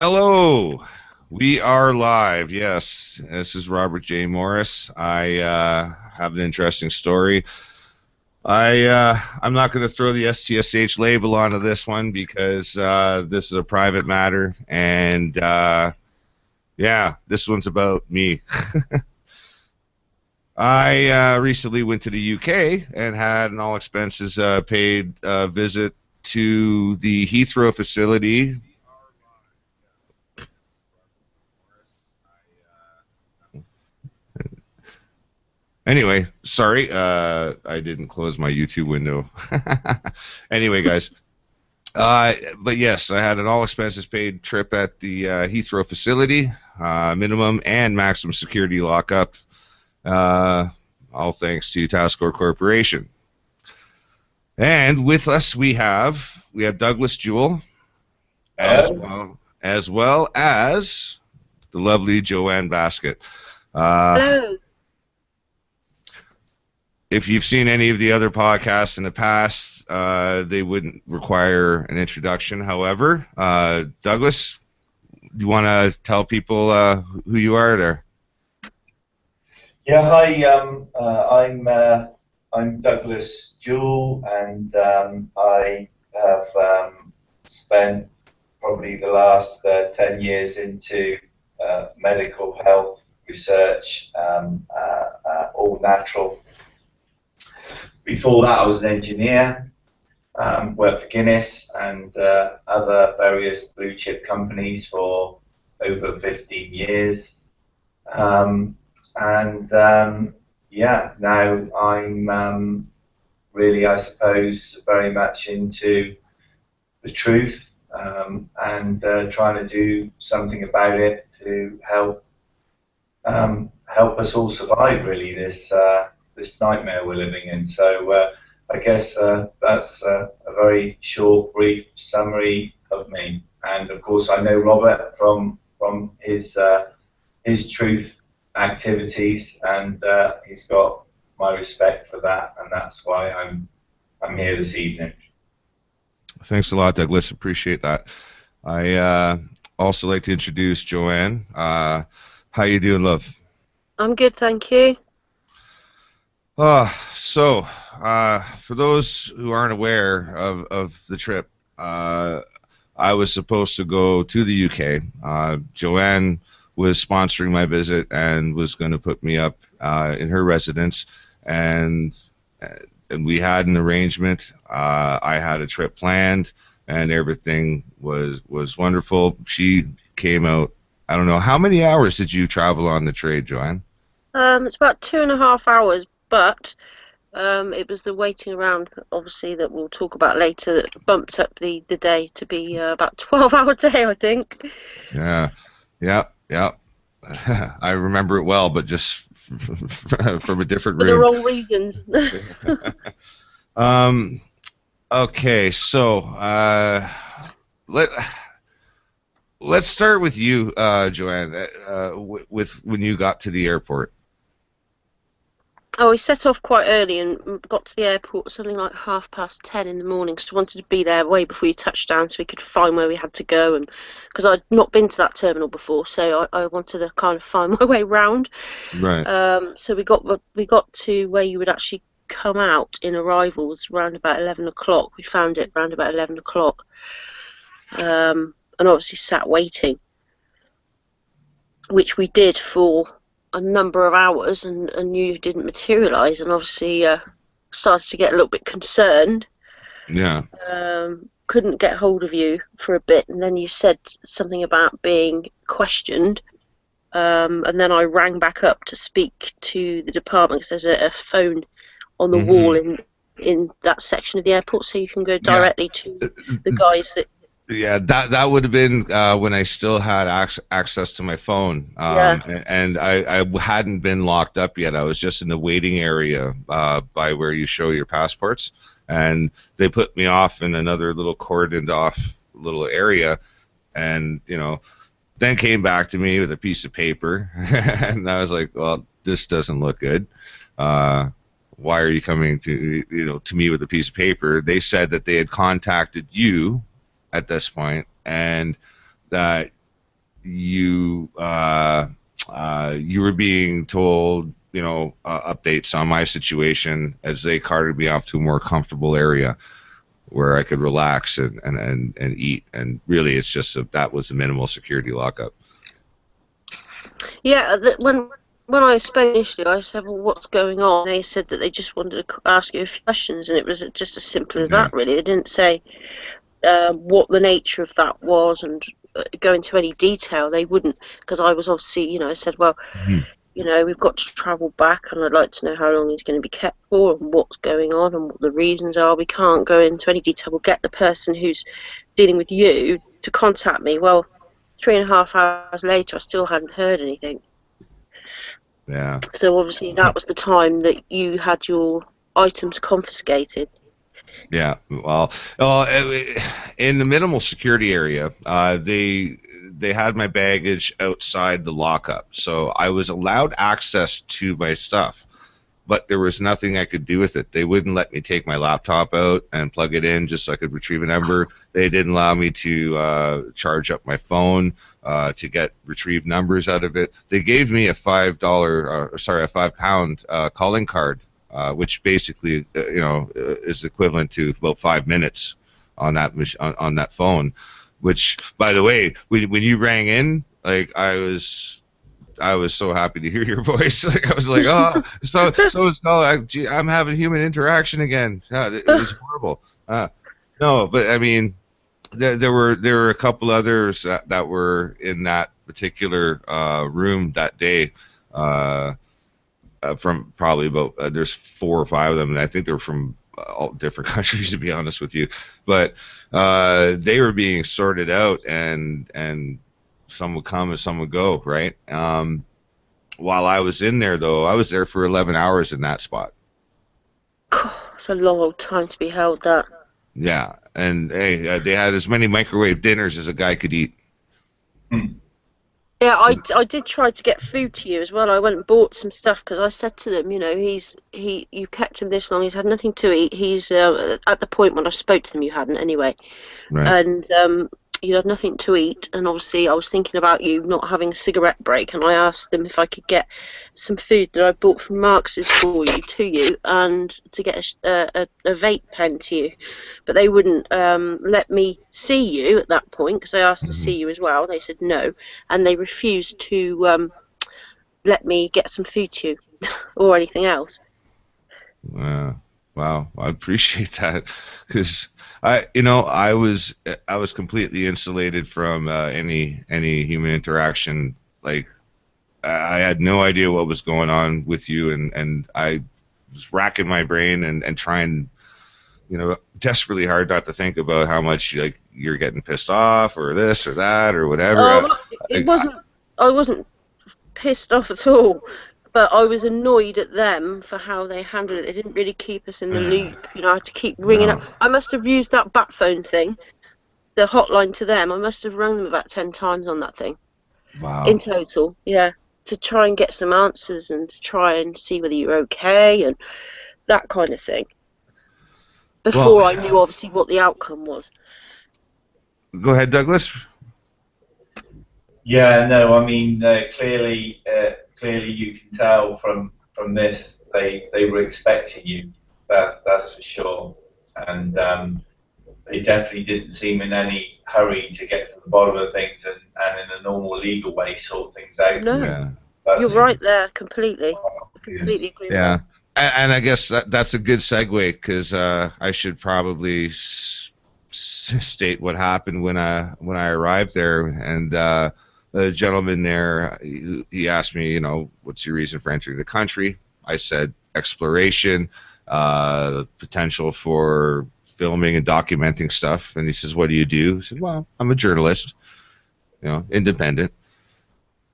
Hello, we are live. Yes, this is Robert J. Morris. I have an interesting story. I'm not going to throw the STSH label onto this one because this is a private matter, and yeah, this one's about me. I recently went to the UK and had an all expenses paid visit to the Heathrow facility. Anyway, sorry, I didn't close my YouTube window. Anyway, guys, but yes, I had an all expenses paid trip at the Heathrow facility, minimum and maximum security lockup, uh, all thanks to Taskor Corporation. And with us, we have Douglas Jewell, Hello. as well as the lovely Joanne Baskett. Uh, Hello. if you've seen any of the other podcasts in the past, they wouldn't require an introduction. However, Douglas, you want to tell people who you are there? Yeah, hi. I'm Douglas Jewell, and I have spent probably the last 10 years into medical health research, all natural. Before that, I was an engineer, worked for Guinness and other various blue chip companies for over 15 years. Um, and yeah, now I'm really, I suppose, very much into the truth, and trying to do something about it to help us all survive, really, this nightmare we're living in. So I guess that's a very short, brief summary of me. And of course, I know Robert from his truth activities, and he's got my respect for that, and that's why I'm here this evening. Thanks a lot, Douglas. Appreciate that. I also like to introduce Joanne. How you doing, love? I'm good, thank you. For those who aren't aware of the trip, I was supposed to go to the UK. Joanne was sponsoring my visit and was going to put me up in her residence, and and we had an arrangement. I had a trip planned, and everything was wonderful. She came out. I don't know how many hours did you travel on the trade, Joanne? It's about 2.5 hours, but it was the waiting around, obviously, that we'll talk about later, that bumped up the day to be about 12-hour day, I think. Yeah, yeah, yeah. I remember it well, but just from a different For the room. wrong reasons. Um, okay, so let let's start with you, Joanne. With when you got to the airport. Oh, we set off quite early and got to the airport something like 10:30 in the morning, because we wanted to be there way before you touched down so we could find where we had to go, and because I'd not been to that terminal before, so I wanted to kind of find my way round. Right. So we got to where you would actually come out in arrivals round about 11 o'clock. We found it round about 11 o'clock, and obviously sat waiting, which we did for a number of hours, and you didn't materialise, and obviously started to get a little bit concerned. Yeah. Couldn't get hold of you for a bit, and then you said something about being questioned. And then I rang back up to speak to the department, because there's a phone on the wall Hmm. in that section of the airport, so you can go Yeah. directly to the guys that. Yeah, that would have been when I still had access to my phone, Yeah. and I hadn't been locked up yet. I was just in the waiting area by where you show your passports, and they put me off in another little cordoned off little area, and then came back to me with a piece of paper, and I was like, well, this doesn't look good. Uh, why are you coming to me with a piece of paper? They said that they had contacted you at this point, and that you you were being told, updates on my situation as they carted me off to a more comfortable area where I could relax and eat. And really, it's just that was a minimal security lockup. Yeah, when I spoke initially, I said, "Well, what's going on?" They said that they just wanted to ask you a few questions, and it was just as simple as Yeah. that. Really, they didn't say what the nature of that was and go into any detail. They wouldn't, because I was obviously, I said, well, Mhm. we've got to travel back, and I'd like to know how long he's going to be kept for, and what's going on, and what the reasons are. We can't go into any detail. We'll get the person who's dealing with you to contact me. Well, 3.5 hours later, I still hadn't heard anything. Yeah. So obviously that was the time that you had your items confiscated. Yeah. Well, in the minimal security area, they had my baggage outside the lockup, so I was allowed access to my stuff, but there was nothing I could do with it. They wouldn't let me take my laptop out and plug it in just so I could retrieve a number. They didn't allow me to charge up my phone to get retrieved numbers out of it. They gave me a a £5 calling card, which basically is equivalent to about 5 minutes on that phone. Which, by the way, when you rang in, like I was so happy to hear your voice. Like I was like, oh, so it's gee, I'm having human interaction again. Yeah, it was horrible. No, but I mean, there were a couple others that were in that particular room that day. From probably about there's 4 or 5 of them, and I think they're from all different countries, to be honest with you. But they were being sorted out, and some would come and some would go, right? While I was in there, though, I was there for 11 hours in that spot. It's a long old time to be held that. Yeah, and hey, they had as many microwave dinners as a guy could eat. Hmm. Yeah, I did try to get food to you as well. I went and bought some stuff because I said to them, you kept him this long. He's had nothing to eat. He's at the point when I spoke to them, you hadn't anyway, Right. and you had nothing to eat. And obviously, I was thinking about you not having a cigarette break, and I asked them if I could get some food that I bought from Marx's for you to you, and to get a vape pen to you. But they wouldn't let me see you at that point because I asked to Hmm. see you as well. They said no, and they refused to let me get some food to you or anything else. Uh, wow, I appreciate that because I was completely insulated from any human interaction. Like I had no idea what was going on with you, and I was racking my brain and trying, desperately hard not to think about how much like you're getting pissed off or this or that or whatever. Oh, it wasn't. I wasn't pissed off at all, but I was annoyed at them for how they handled it. They didn't really keep us in the loop. I had to keep ringing up. No, I must have used that bat phone thing, the hotline to them. I must have rung them about 10 times on that thing in wow. total. Yeah, to try and get some answers and to try and see whether you're okay and that kind of thing. Well, Before I knew obviously what the outcome was. go ahead, Douglas. Yeah, no, I mean, clearly you can tell from this they were expecting you. That's for sure, and they definitely didn't seem in any hurry to get to the bottom of things and in a normal legal way sort things out for No, you. Yeah. That you're seemed right there completely. I completely obvious. agree with Yeah, that. and I guess that's a good segue because I should probably state what happened when I arrived there, and the gentleman there he asked me, what's your reason for entering the country? I said exploration, potential for filming and documenting stuff, and he says, "What do you do?" I said, "Well, I'm a journalist, independent."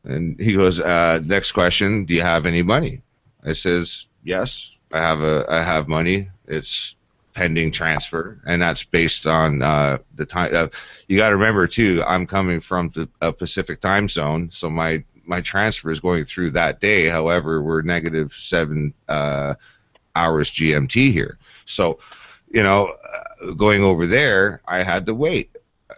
And he goes, "Next question, do you have any money?" I says, "Yes, I have money. It's pending transfer, and that's based on the time. You got to remember too, I'm coming from a Pacific time zone, so my transfer is going through that day. However, we're -7 hours GMT here, so going over there, I had to wait."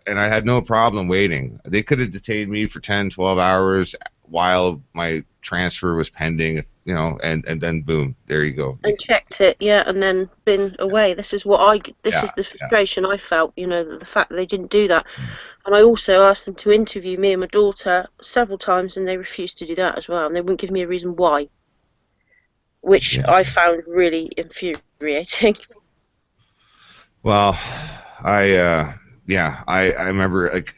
and I had no problem waiting. They could have detained me for 10, 12 hours while my transfer was pending, you know, and then boom, there you go. And checked it, yeah, and then been away. This Yeah, is the yeah. frustration I felt, you know, the fact that they didn't do that. And I also asked them to interview me and my daughter several times, and they refused to do that as well. And they wouldn't give me a reason why, which Yeah. I found really infuriating. Well, I remember like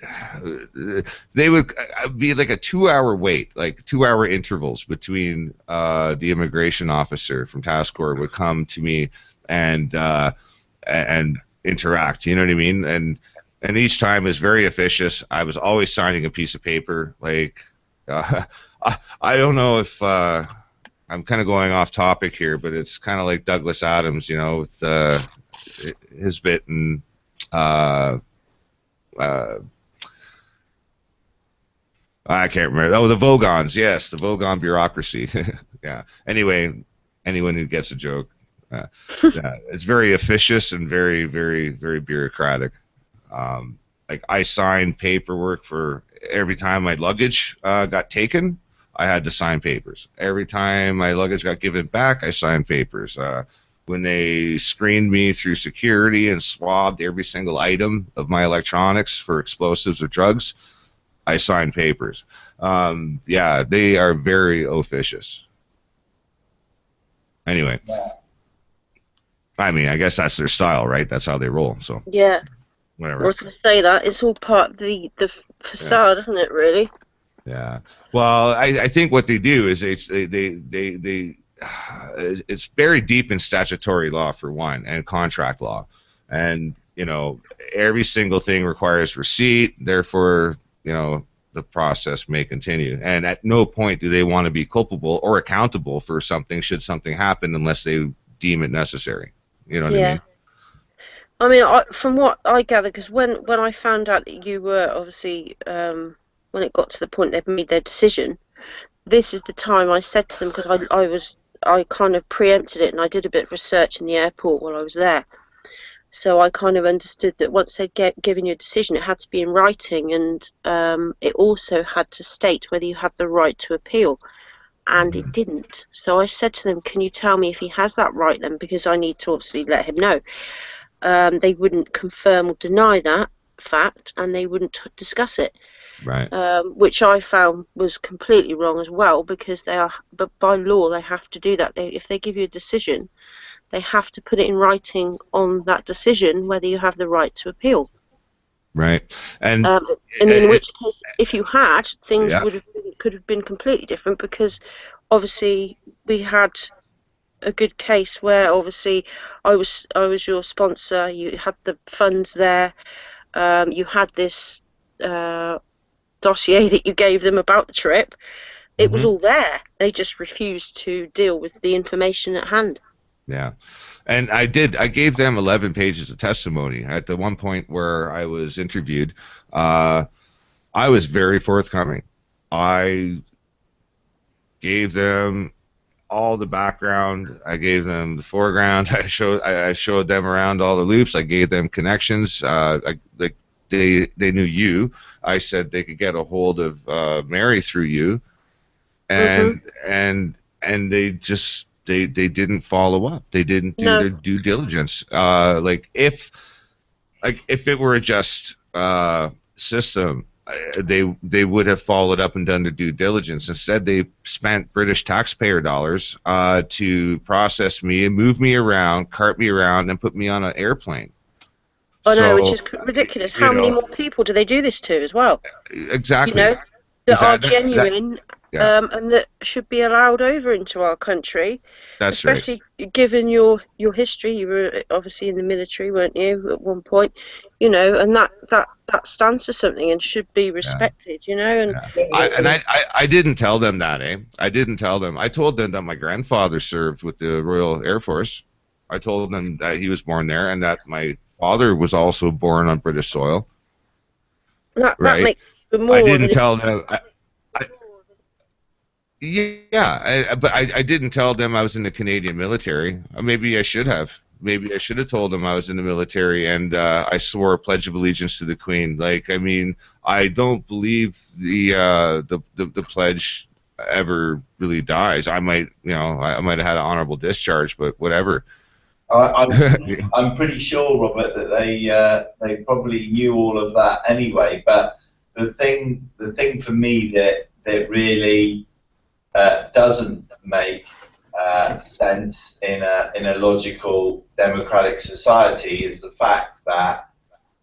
they would be like a 2 hour wait, like 2 hour intervals between the immigration officer from task force would come to me and and interact. You know what I mean? And each time is very officious. I was always signing a piece of paper. Like I don't know if I'm kind of going off topic here, but it's kind of like Douglas Adams, you know, with his bit and uh, uh, I can't remember. Oh, the Vogons. Yes, the Vogon bureaucracy. Yeah. Anyway, anyone who gets a joke. Yeah, it's very officious and very, very, very bureaucratic. Like I signed paperwork for every time my luggage got taken. I had to sign papers. Every time my luggage got given back, I signed papers. When they screened me through security and swabbed every single item of my electronics for explosives or drugs, I signed papers. Yeah, they are very officious. Anyway, Yeah. I mean, I guess that's their style, right? That's how they roll. So Yeah, I whatever. was going to say that it's all part of the Yeah. facade, isn't it? Really? Yeah. Well, I think what they do is they it's buried deep in statutory law for one and contract law, and you know every single thing requires receipt. Therefore, you know the process may continue, and at no point do they want to be culpable or accountable for something should something happen unless they deem it necessary. You know what I Yeah. mean? I mean, from what I gather, because when I found out that you were obviously when it got to the point they'd made their decision, this is the time I said to them because I kind of preempted it and I did a bit of research in the airport while I was there. So I kind of understood that once they'd given you a decision, it had to be in writing, and it also had to state whether you had the right to appeal, and it Mhm. didn't. So I said to them, "Can you tell me if he has that right then? Because I need to obviously let him know." They wouldn't confirm or deny that fact, and they wouldn't discuss it, Right. which I found was completely wrong as well, because but by law, they have to do that. If they give you a decision, they have to put it in writing on that decision whether you have the right to appeal. Right. And Um, and in which case, if you had, things yeah. could have been completely different, because obviously we had a good case where obviously I was your sponsor. You had the funds there. You had this dossier that you gave them about the trip. It was Hmm. all there. They just refused to deal with the information at hand. Yeah. And I did. I gave them 11 pages of testimony. At the one point where I was interviewed, uh, I was very forthcoming. I gave them all the background. I gave them the foreground. I showed them around all the loops. I gave them connections. Like they knew you. I said they could get a hold of Mary through you, Mhm. and they just they didn't follow up. They didn't do No. their due diligence. Like if it were a just system, they would have followed up and done their due diligence. Instead, they spent British taxpayer dollars to process me and move me around, cart me around, and put me on an airplane. I know, which So, is ridiculous. you How many know, more people do they do this to as well? You exactly. know, Is that are that genuine, yeah, and that should be allowed over into our country, that's right. especially given your history. You were obviously in the military, weren't you, at one point? You know, and that stands for something and should be Yeah. respected. You know, and Yeah. I didn't tell them that, eh? I didn't tell them. I told them that my grandfather served with the Royal Air Force. I told them that he was born there and that my father was also born on British soil, that right? makes even I more of didn't an tell them. I, yeah, but I didn't tell them I was in the Canadian military. Maybe I should have. maybe I should have told him I was in the military and I swore a pledge of allegiance to the Queen. Like, I mean, I don't believe the pledge ever really dies. I might, I might have had an honorable discharge, but whatever. I'm pretty sure, Robert, that they probably knew all of that anyway. But the thing for me that really doesn't make sense in a logical democratic society is the fact that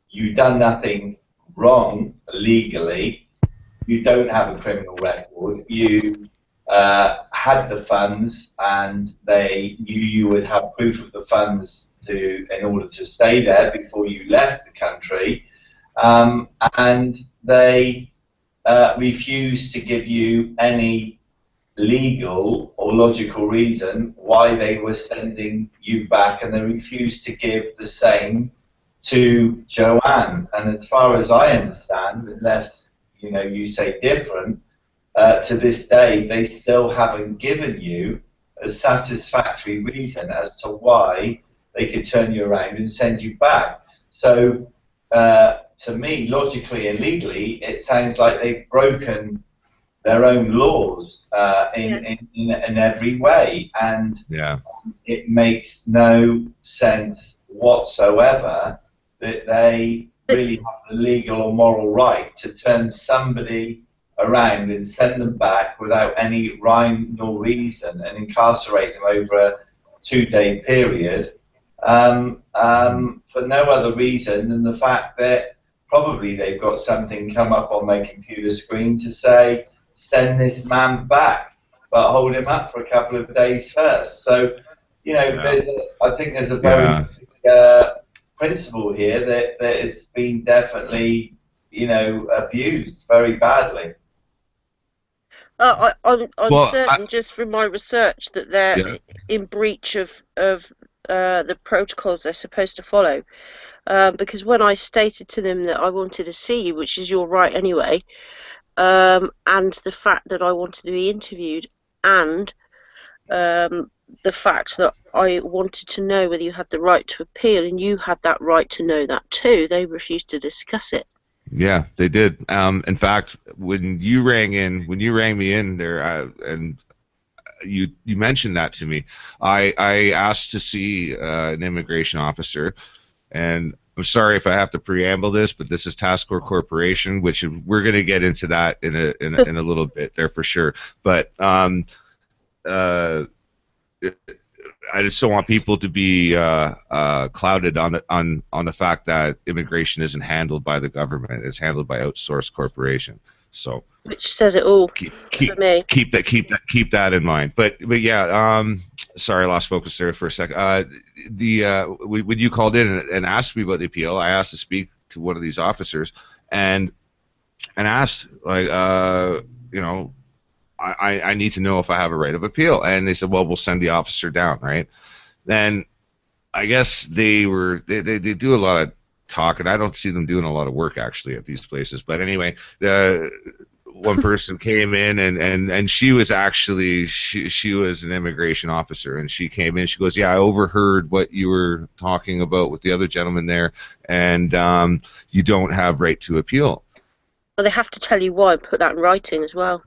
you've done nothing wrong legally, you don't have a criminal record, you had the funds, and they knew you would have proof of the funds in order to stay there before you left the country, and they refused to give you any legal or logical reason why they were sending you back, and they refused to give the same to Joanne. And as far as I understand, unless you say different, to this day they still haven't given you a satisfactory reason as to why they could turn you around and send you back. So to me, logically and legally, it sounds like they've broken their own laws in every way, and it makes no sense whatsoever that they really have the legal or moral right to turn somebody around and send them back without any rhyme nor reason and incarcerate them over a 2-day period for no other reason than the fact that probably they've got something come up on their computer screen to say, send this man back, but hold him up for a couple of days first. So, I think there's a very principle here that has been definitely, abused very badly. I'm certain, just from my research, that they're in breach of the protocols they're supposed to follow. Because when I stated to them that I wanted to see you, which is your right anyway, and the fact that I wanted to be interviewed, and the fact that I wanted to know whether you had the right to appeal, and you had that right to know that too, they refused to discuss it. Yeah, they did. In fact, when you rang me in there, and you mentioned that to me, I asked to see an immigration officer, and I'm sorry if I have to preamble this, but this is Task Force Corporation, which we're going to get into that in a little bit there for sure. But I just don't want people to be clouded on the fact that immigration isn't handled by the government; it's handled by outsourced corporation. So, which says it all for me. Keep that in mind. But yeah, sorry, I lost focus there for a second. When you called in and asked me about the appeal, I asked to speak to one of these officers and asked, like, I need to know if I have a right of appeal. And they said, well, we'll send the officer down, right? Then I guess they do a lot of talk, and I don't see them doing a lot of work actually at these places. But anyway, one person came in and she was actually she was an immigration officer, and she came in, she goes, yeah, I overheard what you were talking about with the other gentleman there, and you don't have right to appeal. Well, they have to tell you why, put that in writing as well.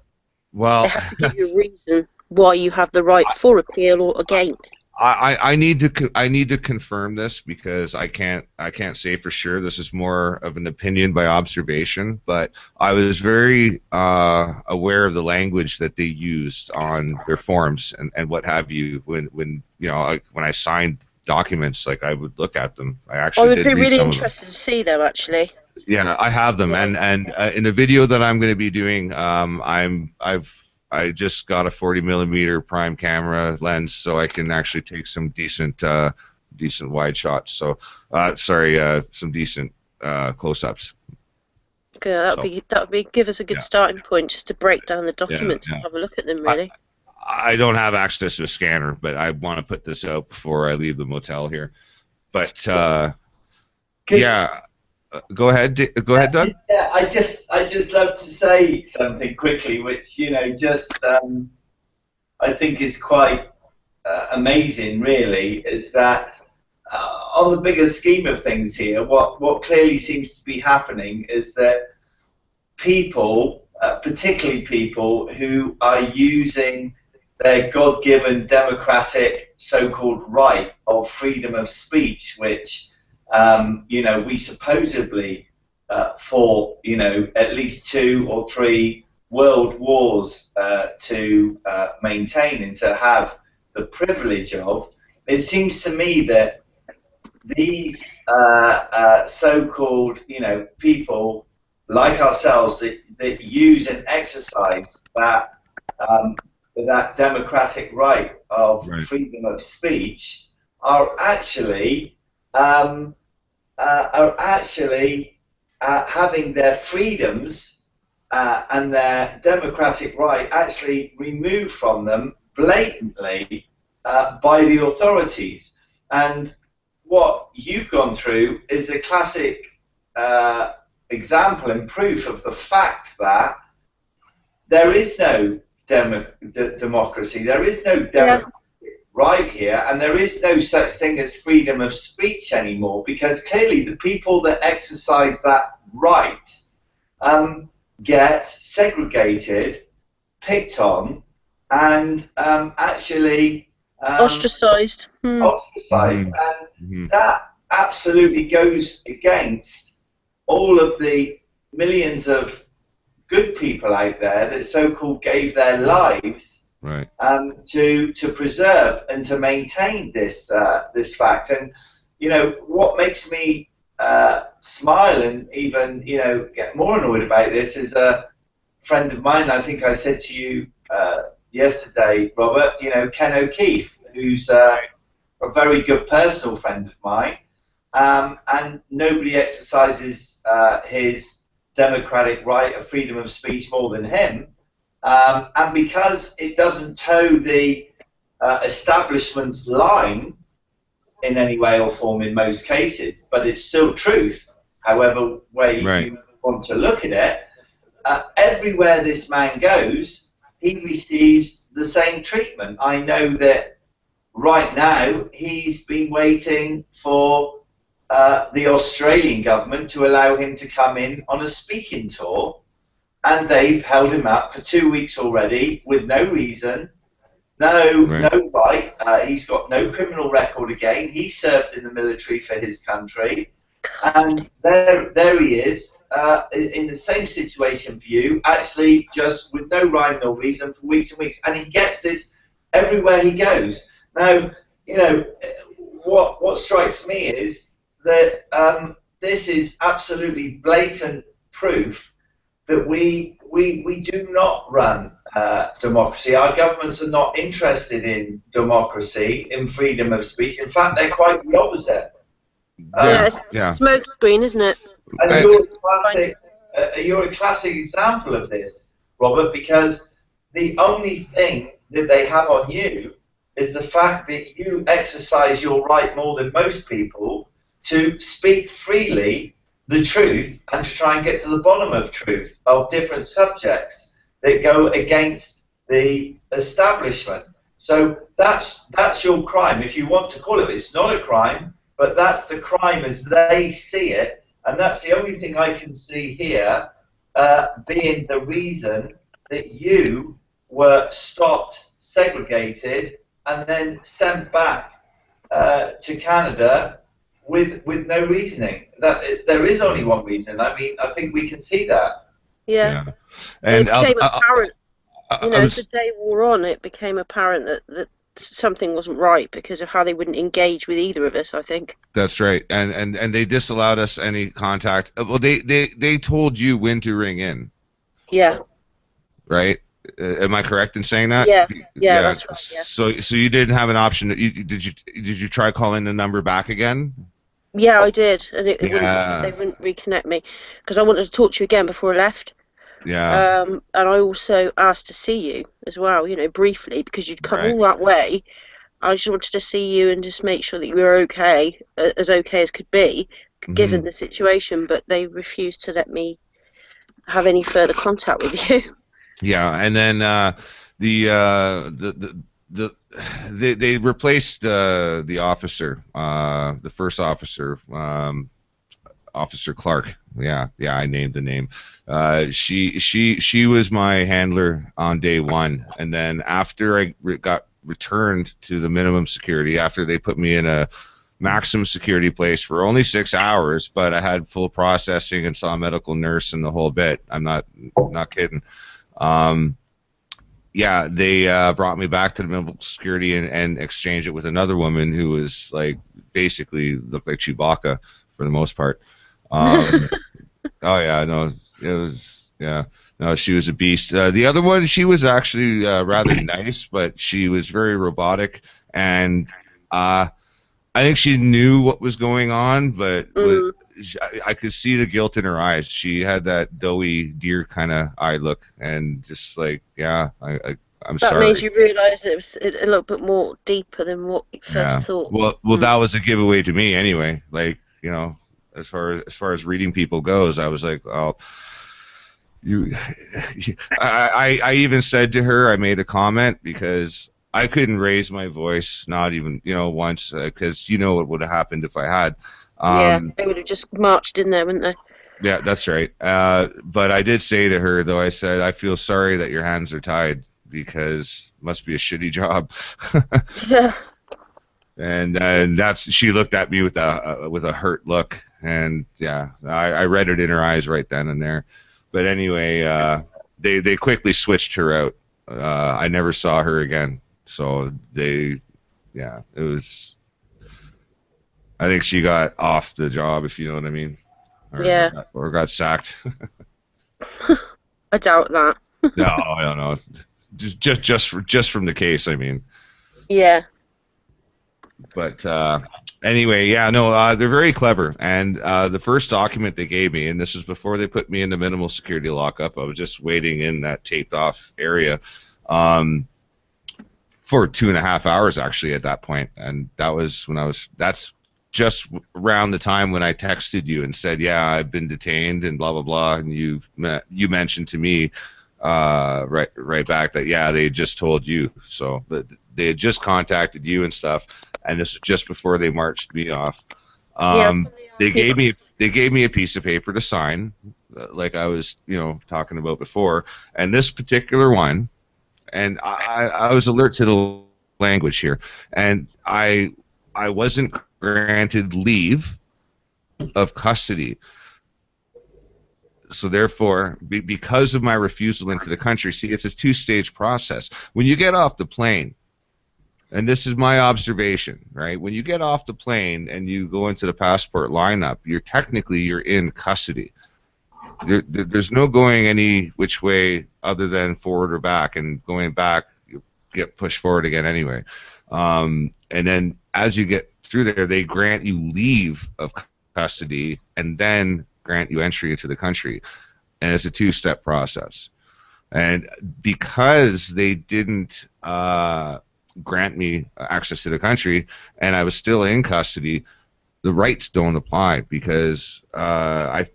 Well, they have to give you a reason why you have the right for appeal or against. I need to confirm this because I can't say for sure. This is more of an opinion by observation, but I was very aware of the language that they used on their forms and what have you when I signed documents. Like, I would look at them. I would be really interested to see them actually. Yeah, I have them, and in the video that I'm going to be doing, I just got a 40mm prime camera lens, so I can actually take some decent wide shots. So, some decent close-ups. Okay, that would be give us a good starting point just to break down the documents and have a look at them. Really, I don't have access to a scanner, but I want to put this out before I leave the motel here. But yeah. Go ahead, Doug. Yeah, I just love to say something quickly, which just I think is quite amazing. Really, is that on the bigger scheme of things here, what clearly seems to be happening is that people, particularly people who are using their God-given democratic so-called right of freedom of speech, which we supposedly fought, at least 2 or 3 world wars to maintain and to have the privilege of. It seems to me that these so-called, people like ourselves that use and exercise that that democratic right of freedom of speech are actually having their freedoms and their democratic right actually removed from them blatantly by the authorities. And what you've gone through is a classic example and proof of the fact that there is no democracy, there is no democratic right here, and there is no such thing as freedom of speech anymore, because clearly the people that exercise that right get segregated, picked on, and actually ostracized. Ostracized, and that absolutely goes against all of the millions of good people out there that so-called gave their lives to preserve and to maintain this this fact. And what makes me smile and even get more annoyed about this is a friend of mine. I think I said to you yesterday, Robert. Ken O'Keefe, who's a very good personal friend of mine, and nobody exercises his democratic right of freedom of speech more than him, and because it doesn't toe the establishment's line in any way or form in most cases, but it's still truth, however way you want to look at it, everywhere this man goes, he receives the same treatment. I know that right now he's been waiting for the Australian government to allow him to come in on a speaking tour, and they've held him up for 2 weeks already with no reason, no right. He's got no criminal record again. He served in the military for his country, and there he is in the same situation for you, actually just with no rhyme nor reason for weeks and weeks, and he gets this everywhere he goes. Now, what strikes me is that this is absolutely blatant proof that we do not run democracy. Our governments are not interested in democracy, in freedom of speech. In fact, they're quite the opposite. It's smoke screen, isn't it? And you're a classic example of this, Robert, because the only thing that they have on you is the fact that you exercise your right more than most people to speak freely the truth and to try and get to the bottom of truth of different subjects that go against the establishment. So that's your crime, if you want to call it. It's not a crime, but that's the crime as they see it, and that's the only thing I can see here being the reason that you were stopped, segregated, and then sent back to Canada with no reasoning. That there is only one reason. I mean, I think we can see that. Yeah. And it became apparent. As the day wore on, it became apparent that something wasn't right because of how they wouldn't engage with either of us, I think. That's right. And they disallowed us any contact. Well, they told you when to ring in. Yeah. Right? Am I correct in saying that? Yeah, that's right. Yeah. So you didn't have an option. Did you try calling the number back again? Yeah, I did, and they wouldn't reconnect me because I wanted to talk to you again before I left. Yeah. And I also asked to see you as well, briefly, because you'd come all that way. I just wanted to see you and just make sure that you were okay as could be, given the situation. But they refused to let me have any further contact with you. Yeah, and then the they replaced the officer, the first officer, Officer Clark. Yeah, yeah, I named the name. She was my handler on day one, and then after I got returned to the minimum security, after they put me in a maximum security place for only 6 hours, but I had full processing and saw a medical nurse and the whole bit. I'm not kidding. Um, yeah, they brought me back to the minimum security and exchanged it with another woman who was like basically looked like Chewbacca for the most part. Um, oh yeah, no, it was yeah. No, she was a beast. The other one, she was actually rather nice, but she was very robotic, and I think she knew what was going on, but Mm. I could see the guilt in her eyes. She had that doughy deer kind of eye look, and just like, yeah, I'm That made sorry. you realise it was a little bit more deeper than what you first Yeah. thought. Well, Mm. that was a giveaway to me anyway. Like, as far as reading people goes, I was like, well, you, I even said to her, I made a comment because I couldn't raise my voice, not even, once, because what would have happened if I had. Yeah, Um, they would have just marched in there, wouldn't they? yeah, that's right. But I did say to her, though, I said, I feel sorry that your hands are tied because it must be a shitty job. Yeah. And she looked at me with a hurt look, and yeah, I read it in her eyes right then and there. But anyway, they quickly switched her out. I never saw her again. So yeah, it was. I think she got off the job, if you know what I mean, Yeah. or got sacked. I doubt that. No, I don't know. Just from the case, I mean. Yeah. But anyway, yeah, no, they're very clever. And the first document they gave me, and this was before they put me in the minimal security lockup, I was just waiting in that taped off area um, for 2.5 hours actually at that point. And that's just around the time when I texted you and said, yeah, I've been detained and blah, blah, blah. And you mentioned to me right back that, yeah, they just told you. So they had just contacted you and stuff, and this was just before they marched me off. Yeah. They gave me a piece of paper to sign, like I was talking about before, and this particular one, and I was alert to the language here, and I wasn't granted leave of custody. So therefore, because of my refusal into the country, see, it's a two-stage process. When you get off the plane, and this is my observation, right? When you get off the plane and you go into the passport lineup, you're in custody. There's no going any which way other than forward or back, and going back, you get pushed forward again anyway. And then as you get through there, they grant you leave of custody and then grant you entry into the country, and it's a two-step process. And because they didn't grant me access to the country, and I was still in custody, the rights don't apply because I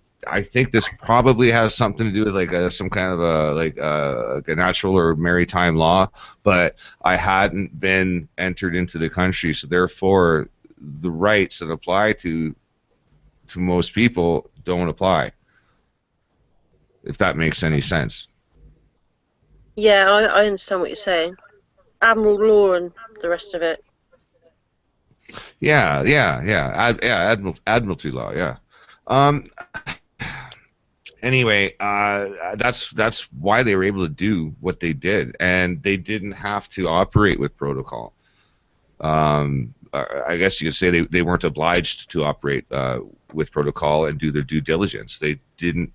think this probably has something to do with like some kind of a natural or maritime law, but I hadn't been entered into the country, so therefore the rights that apply to most people don't apply. If that makes any sense. Yeah, I understand what you're saying. Admiral law and the rest of it. Yeah, yeah, yeah, Admiralty law. Yeah. Um, anyway, that's why they were able to do what they did, and they didn't have to operate with protocol. I guess you could say they weren't obliged to operate with protocol and do their due diligence. They didn't,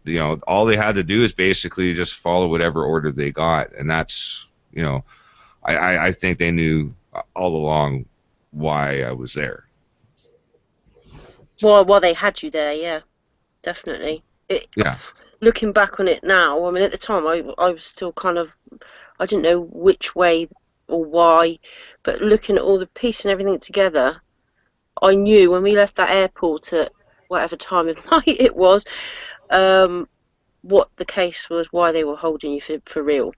all they had to do is basically just follow whatever order they got, and that's, I think they knew all along why I was there. Well, they had you there, yeah, definitely. Yeah. Looking back on it now, I mean, at the time, I was still kind of, I didn't know which way or why, but looking at all the piece and everything together, I knew when we left that airport at whatever time of night it was, what the case was, why they were holding you for real.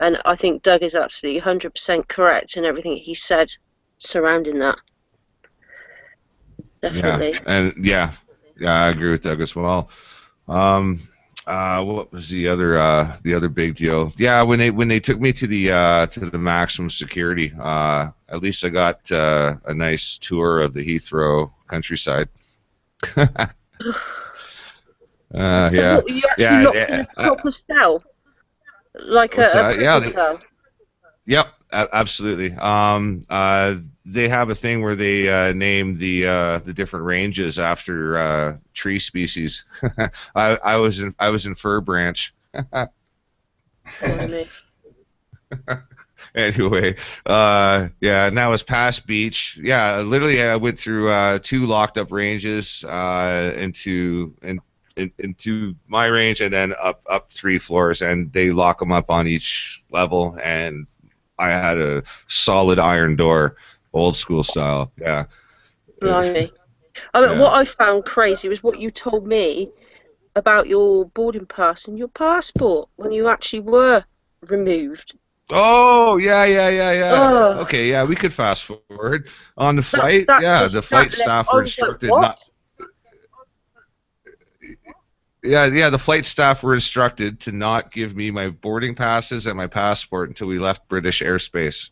And I think Doug is absolutely 100% correct in everything he said surrounding that. Yeah, Definitely. and yeah, I agree with Doug as well. Um, what was the other big deal? Yeah, when they took me to the maximum security, at least I got a nice tour of the Heathrow countryside. So Yeah, what, were you actually yeah, locked in yeah. a proper cell? Like What's a that? prison cell? Yep, absolutely. They have a thing where they name the different ranges after tree species. I was in Fir Branch. Blimey. Anyway, yeah, and that was past beach. Yeah, literally, I went through two locked up ranges into my range, and then up three floors, and they lock them up on each level. And I had a solid iron door, old school style. Yeah, Blimey. I mean, yeah. what I found crazy was what you told me about your boarding pass and your passport when you actually were removed. Oh, yeah. Oh, Okay, yeah, we could fast forward on the that flight. that Yeah, the just that flight left. staff I were was like, instructed not. what? Yeah, the flight staff were instructed to not give me my boarding passes and my passport until we left British airspace.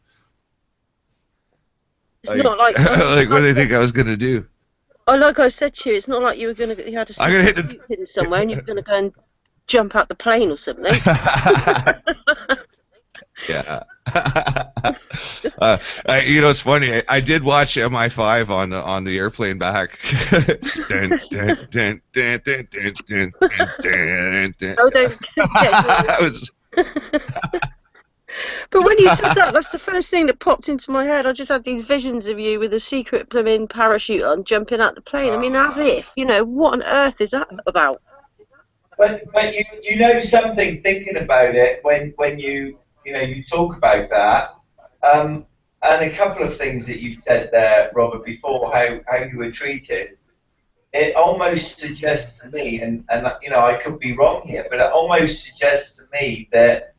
It's not like Like, what do they think I was gonna do? like I said to you, it's not like you had a I'm gonna secret hit route hidden somewhere and you were gonna go and jump out the plane or something. the. Yeah. You know, it's funny. I did watch MI5 on the airplane back. Dun, dun, dun, dun, dun, dun, dun, dun, dun, Oh, dun. don't get me I wrong. was. But when you said that, that's the first thing that popped into my head. I just had these visions of you with a secret blooming parachute on, jumping out the plane. I mean, as if, what on earth is that about? But you know something thinking about it when you talk about that, and a couple of things that you've said there, Robert, before how you were treated. It almost suggests to me, and I could be wrong here, but it almost suggests to me that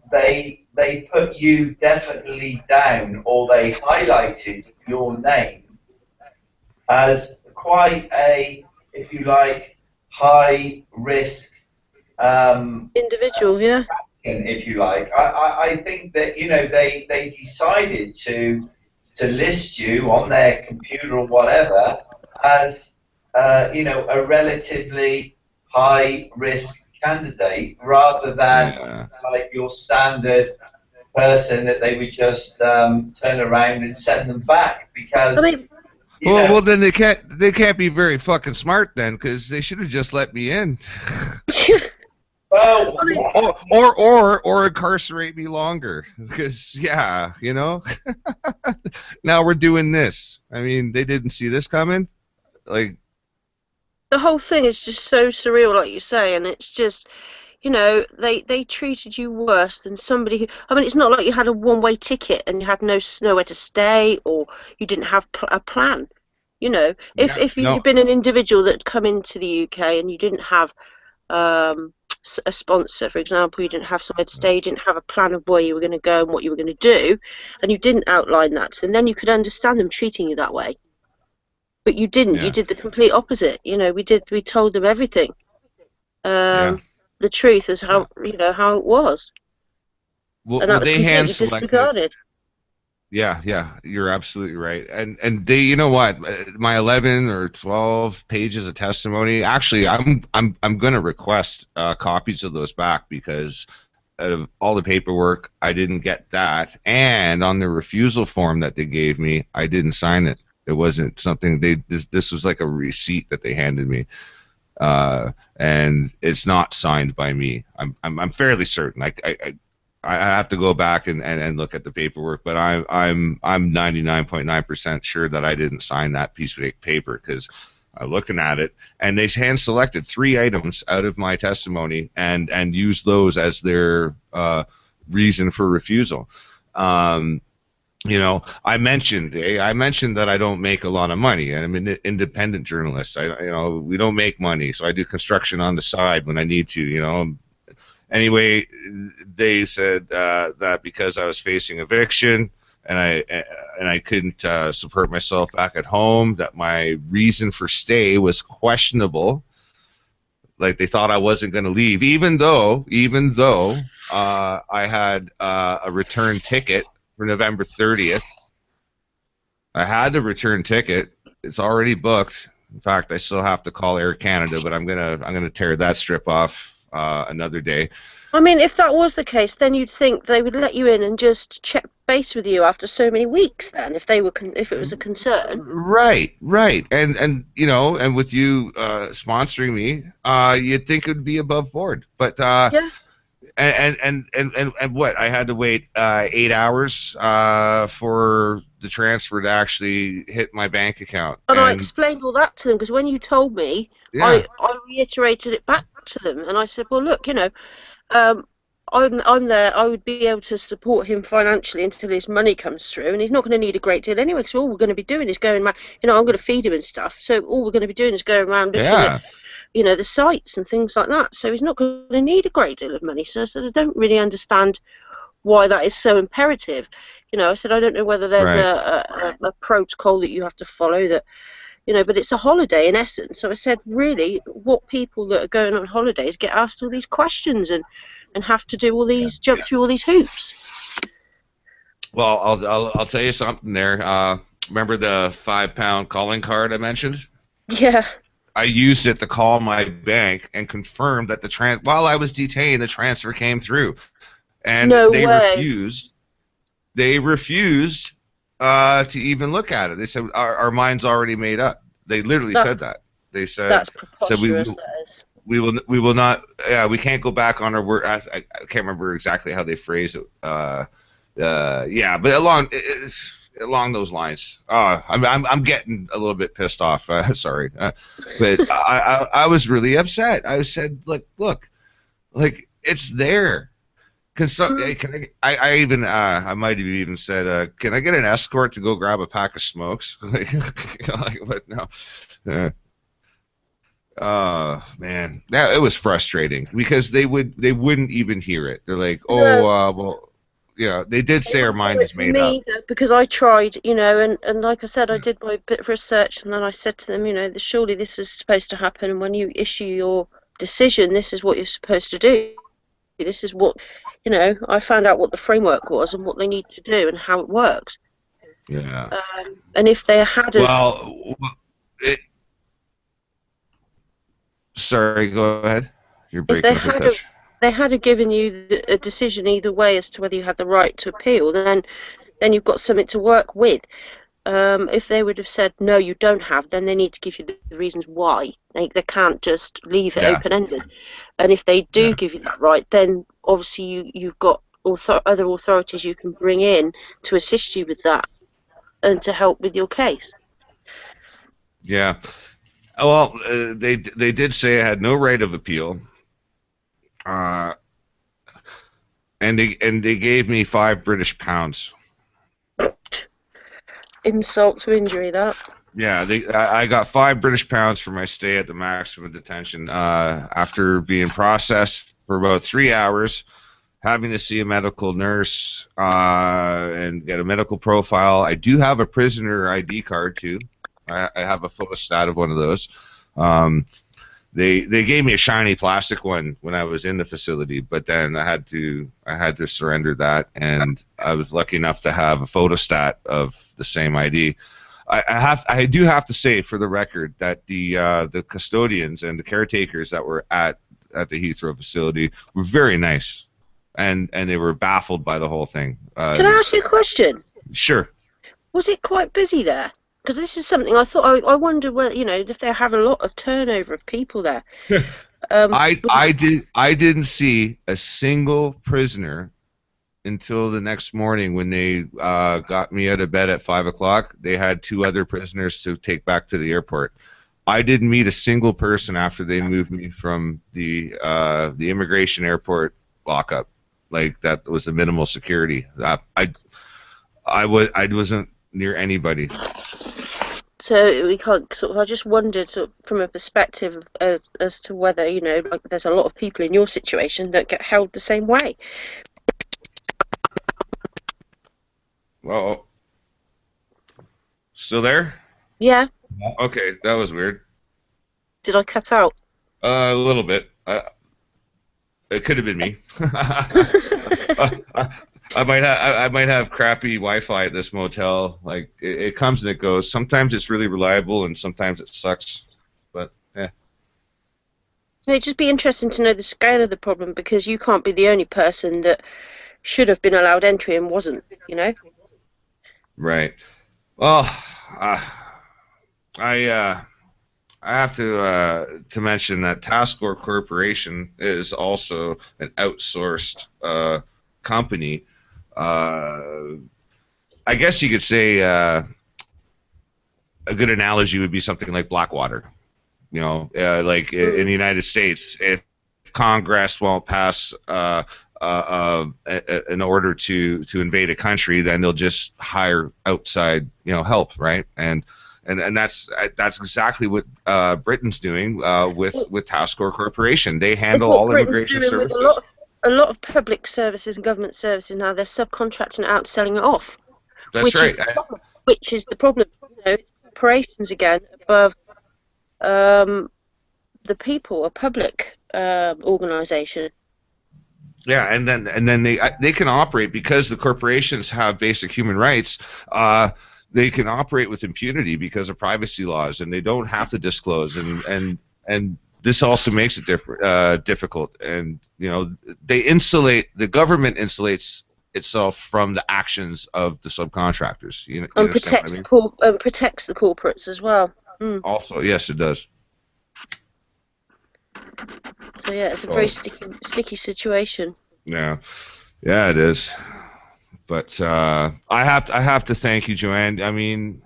they put you definitely down, or they highlighted your name as quite a, if you like, high risk, Individual, yeah. if you like. I think that they decided to list you on their computer or whatever as a relatively high risk candidate, rather than Yeah. like your standard person that they would just turn around and send them back, I because mean, you know Well, then they can't be very fucking smart then, because they should have just let me in, well, I mean, or incarcerate me longer. Because yeah, now we're doing this. I mean, they didn't see this coming. Like, the whole thing is just so surreal, like you say, and it's just, they treated you worse than somebody who. I mean, it's not like you had a one-way ticket and you had nowhere to stay, or you didn't have a plan. If yeah, if you'd no, been an individual that come into the UK and you didn't have um, a sponsor, for example, you didn't have somewhere to stay, you didn't have a plan of where you were going to go and what you were going to do, and you didn't outline that to them, then you could understand them treating you that way. But you didn't. You yeah, did the complete opposite. We told them everything. yeah. Um, the truth is how it was, and that Well, was they hand completely selected. disregarded. Yeah, you're absolutely right. And they, you know what, my 11 or 12 pages of testimony. Actually, I'm going to request copies of those back, because out of all the paperwork, I didn't get that, and on the refusal form that they gave me, I didn't sign it. It wasn't something they. This was like a receipt that they handed me, and it's not signed by me. I'm fairly certain. I have to go back and look at the paperwork, but I'm 99.9% sure that I didn't sign that piece of paper, because I'm looking at it, and they hand selected three items out of my testimony and used those as their reason for refusal. Um, I mentioned that I don't make a lot of money, and I'm an independent journalist. We don't make money, so I do construction on the side when I need to. Anyway, they said that because I was facing eviction and I couldn't support myself back at home, that my reason for stay was questionable. Like they thought I wasn't going to leave, even though I had a return ticket for November 30th. I had the return ticket. It's already booked. In fact, I still have to call Air Canada, but I'm gonna tear that strip off another day. I mean, if that was the case, then you'd think they would let you in and just check base with you after so many weeks. Then, if they were, if it was a concern. Right, right, and and with you sponsoring me, you'd think it would be above board, but Yeah. and what I had to wait 8 hours for the transfer to actually hit my bank account, And I and explained all that to them because when you told me, yeah, I reiterated it back to them, and I said, well, look, um, I'm there. I would be able to support him financially until his money comes through, and he's not going to need a great deal anyway. Because all we're going to be doing is going around. I'm going to feed him and stuff. So all we're going to be doing is going around looking at, yeah, the sites and things like that. So he's not going to need a great deal of money. So I said, I don't really understand why that is so imperative. I said, I don't know whether there's right. a protocol that you have to follow that, but it's a holiday in essence. So I said, really, what people that are going on holidays get asked all these questions and have to do all these, jump through all these hoops. Well, I'll tell you something there. Remember the £5 calling card I mentioned? Yeah. I used it to call my bank and confirm that while I was detained, the transfer came through, and No they way. refused. They refused to even look at it. They said our mind's already made up. They literally That's said that. They that's said preposterous. That is. we will not. Yeah, we can't go back on our word. I can't remember exactly how they phrased it. Yeah, but along those lines. I'm getting a little bit pissed off. Sorry, but I was really upset. I said, look, like it's there. Mm. I even I might have even said, can I get an escort to go grab a pack of smokes? But no. Uh, man, it was frustrating because they wouldn't even hear it. They're like, oh, No. well, they did They say our wouldn't do mind it is for made up. me either because I tried, and like I said, I did my bit of research and then I said to them, surely this is supposed to happen, and when you issue your decision, this is what you're supposed to do. This is what, I found out what the framework was and what they need to do and how it works. Yeah. And if they had a, Well, it, sorry, go ahead. You're if they breaking up a had a, touch. they had a given you a decision either way as to whether you had the right to appeal, then you've got something to work with. If they would have said no, you don't have, then they need to give you the reasons why. They can't just leave it Yeah, open ended. And if they do yeah, give you that right, then obviously you've got other authorities you can bring in to assist you with that and to help with your case. yeah. Well, they did say I had no right of appeal, uh, and they gave me £5 British. Insult to injury, that. Yeah, I got £5 British for my stay at the maximum detention after being processed for about 3 hours, having to see a medical nurse and get a medical profile. I do have a prisoner ID card too. I have a photostat of one of those. Um, they gave me a shiny plastic one when I was in the facility, but then I had to surrender that, and I was lucky enough to have a photostat of the same ID. I do have to say for the record that the custodians and the caretakers that were at the Heathrow facility were very nice, and they were baffled by the whole thing. Can I ask you a question? Sure. Was it quite busy there? Because this is something I thought. I wonder whether if they have a lot of turnover of people there. Because I didn't see a single prisoner until the next morning when they got me out of bed at 5 o'clock. They had two other prisoners to take back to the airport. I didn't meet a single person after they moved me from the immigration airport lockup. Like that was a minimal security. I wasn't near anybody. So we can't sort of. I just wondered, sort of, from a perspective as to whether, you know, like there's a lot of people in your situation that get held the same way. Well, still there? Yeah. Okay, that was weird. Did I cut out? A little bit. It could have been me. I might have crappy Wi-Fi at this motel. Like it comes and it goes. Sometimes it's really reliable, and sometimes it sucks. But yeah. It'd just be interesting to know the scale of the problem, because you can't be the only person that should have been allowed entry and wasn't, you know? Right. Well, uh, I have to mention that Taskor Corporation is also an outsourced company. I guess you could say a good analogy would be something like Blackwater. You know, like in the United States, if Congress won't pass an order to invade a country, then they'll just hire outside, you know, help, right? And that's exactly what Britain's doing with Taskor Corporation. They It's handle what all Britain's immigration doing with services. a lot of public services and government services now. They're subcontracting it out, selling it off, That's which is right. the problem. Which is the problem. You know, it's corporations again above the people, a public organisation. Yeah, and then they can operate because the corporations have basic human rights. They can operate with impunity because of privacy laws, and they don't have to disclose. And this also makes it difficult. And you know, the government insulates itself from the actions of the subcontractors. You And understand what I mean? protects the corporates as well. Mm. Also, yes, it does. So yeah, it's a Oh, very sticky situation. yeah, yeah, it is. But I have to thank you, Joanne. I mean,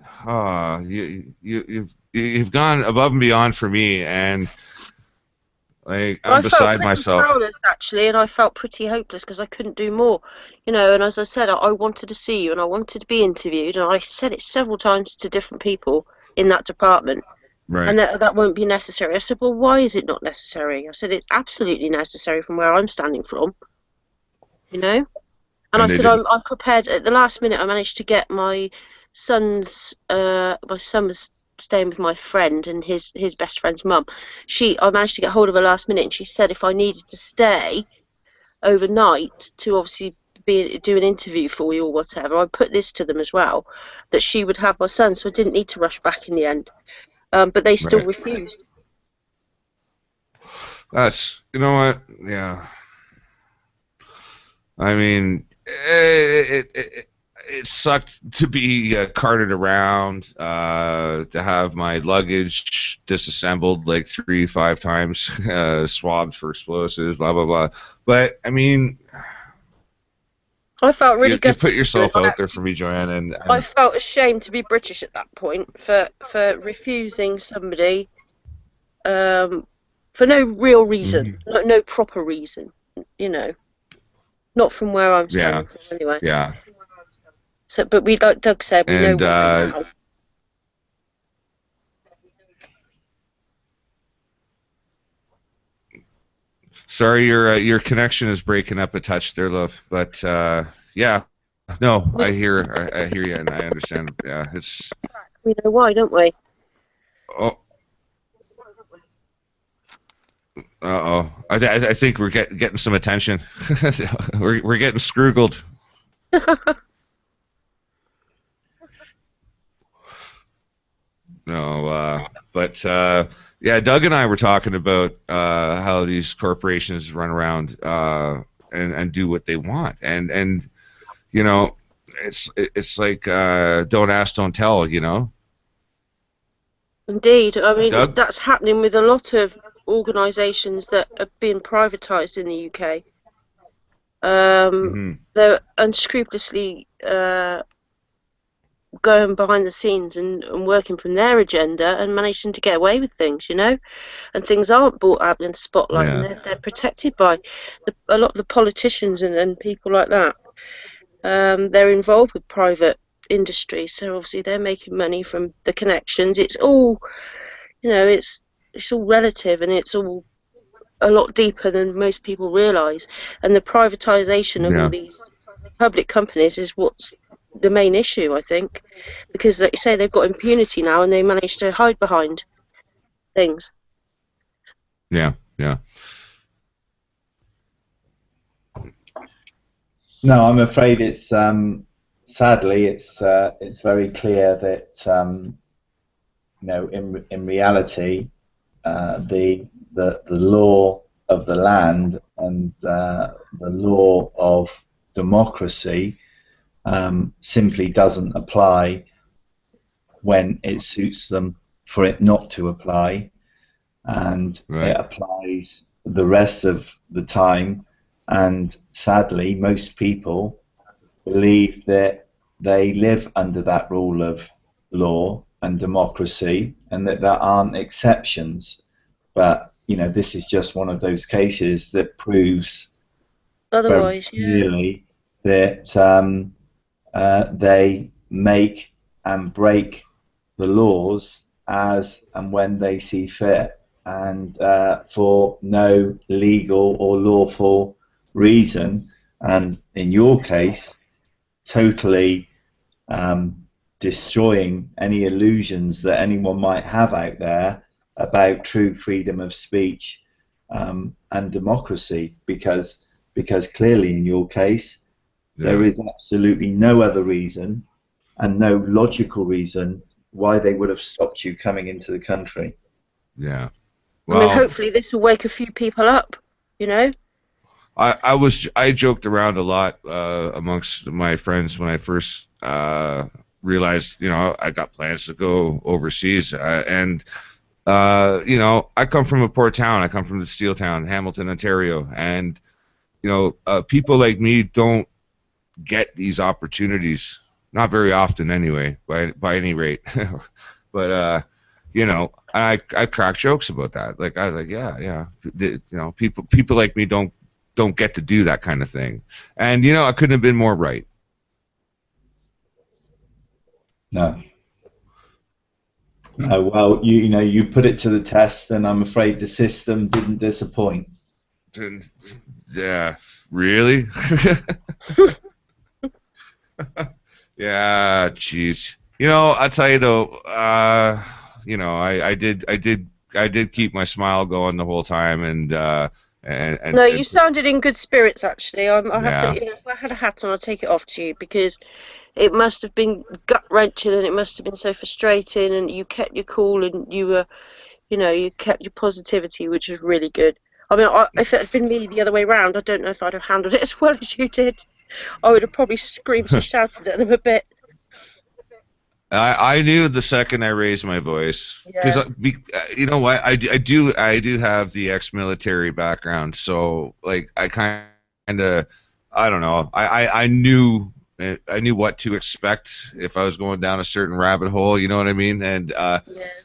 you've gone above and beyond for me, and like I'm I felt beside pretty myself. powerless actually, and I felt pretty hopeless because I couldn't do more, you know. And as I said, I wanted to see you and I wanted to be interviewed, and I said it several times to different people in that department, Right. and that won't be necessary. I said, well, why is it not necessary? I said, it's absolutely necessary from where I'm standing from, you know. And I And they said, didn't. I'm prepared. At the last minute, I managed to get my son's. My son was staying with my friend and his best friend's mum. I managed to get hold of her last minute, and she said if I needed to stay overnight to obviously do an interview for you or whatever, I put this to them as well, that she would have my son, so I didn't need to rush back in the end. But they still Right. refused. You know what? Yeah. I mean, it sucked to be carted around, to have my luggage disassembled like 5 times, swabbed for explosives, blah blah blah. But I mean, I felt really you gutted. put yourself out there for me, Joanne, I and felt ashamed to be British at that point for refusing somebody for no real reason, mhm. no proper reason, you know, not from where I'm Yeah, standing from anyway. yeah, So, but we, like Doug said, we know and why now. sorry, your connection is breaking up a touch there, love. But yeah, no, I hear you, and I understand. Yeah, it's We know why, don't we? oh. Uh-oh. I think we're getting some attention. We're getting scroogled. No, but yeah, Doug and I were talking about how these corporations run around and do what they want, and you know, it's like don't ask, don't tell, you know. Indeed, I mean Doug. that's happening with a lot of organisations that are being privatised in the UK. Hmm. They're unscrupulously going behind the scenes and working from their agenda and managing to get away with things, you know, and things aren't brought out in the spotlight, and Yeah. they're protected by a lot of the politicians and people like that. They're involved with private industry, so obviously they're making money from the connections. It's all, it's all relative, and it's all a lot deeper than most people realise. And the privatisation of all Yeah. these public companies is what's the main issue, I think, because like you say, they've got impunity now, and they manage to hide behind things. Yeah. Yeah. No, I'm afraid it's sadly it's very clear that in reality the law of the land and the law of democracy simply doesn't apply when it suits them for it not to apply, and it Right. applies the rest of the time. And sadly, most people believe that they live under that rule of law and democracy, and that there aren't exceptions. But this is just one of those cases that proves very Otherwise, yeah. clearly that they make and break the laws as and when they see fit, and for no legal or lawful reason. And in your case, totally destroying any illusions that anyone might have out there about true freedom of speech and democracy, because clearly in your case there Yeah. is absolutely no other reason and no logical reason why they would have stopped you coming into the country. Yeah. I mean, Well, hopefully this will wake a few people up, you know? I joked around a lot amongst my friends when I first realized, I got plans to go overseas, and I come from a poor town. I come from the steel town, Hamilton, Ontario, and people like me don't get these opportunities, not very often anyway, by any rate. But I crack jokes about that. Like I was like, yeah, yeah, people like me don't get to do that kind of thing. And I couldn't have been more right. No. No, well, you put it to the test, and I'm afraid the system didn't disappoint. And, yeah, really? Yeah, jeez. I'll tell you though, I did keep my smile going the whole time, No, you and just, sounded in good spirits, actually. I have to, yeah, if I had a hat on, I'd take it off to you, because it must have been gut-wrenching, and it must have been so frustrating, and you kept your cool, and you kept your positivity, which was really good. I mean, if it had been me the other way round, I don't know if I'd have handled it as well as you did. I would have probably screamed and shouted at them a bit. I knew the second I raised my voice, because Yeah. you know what, I do have the ex-military background, so like I kind of, I don't know, I knew what to expect if I was going down a certain rabbit hole, you know what I mean? And Yeah.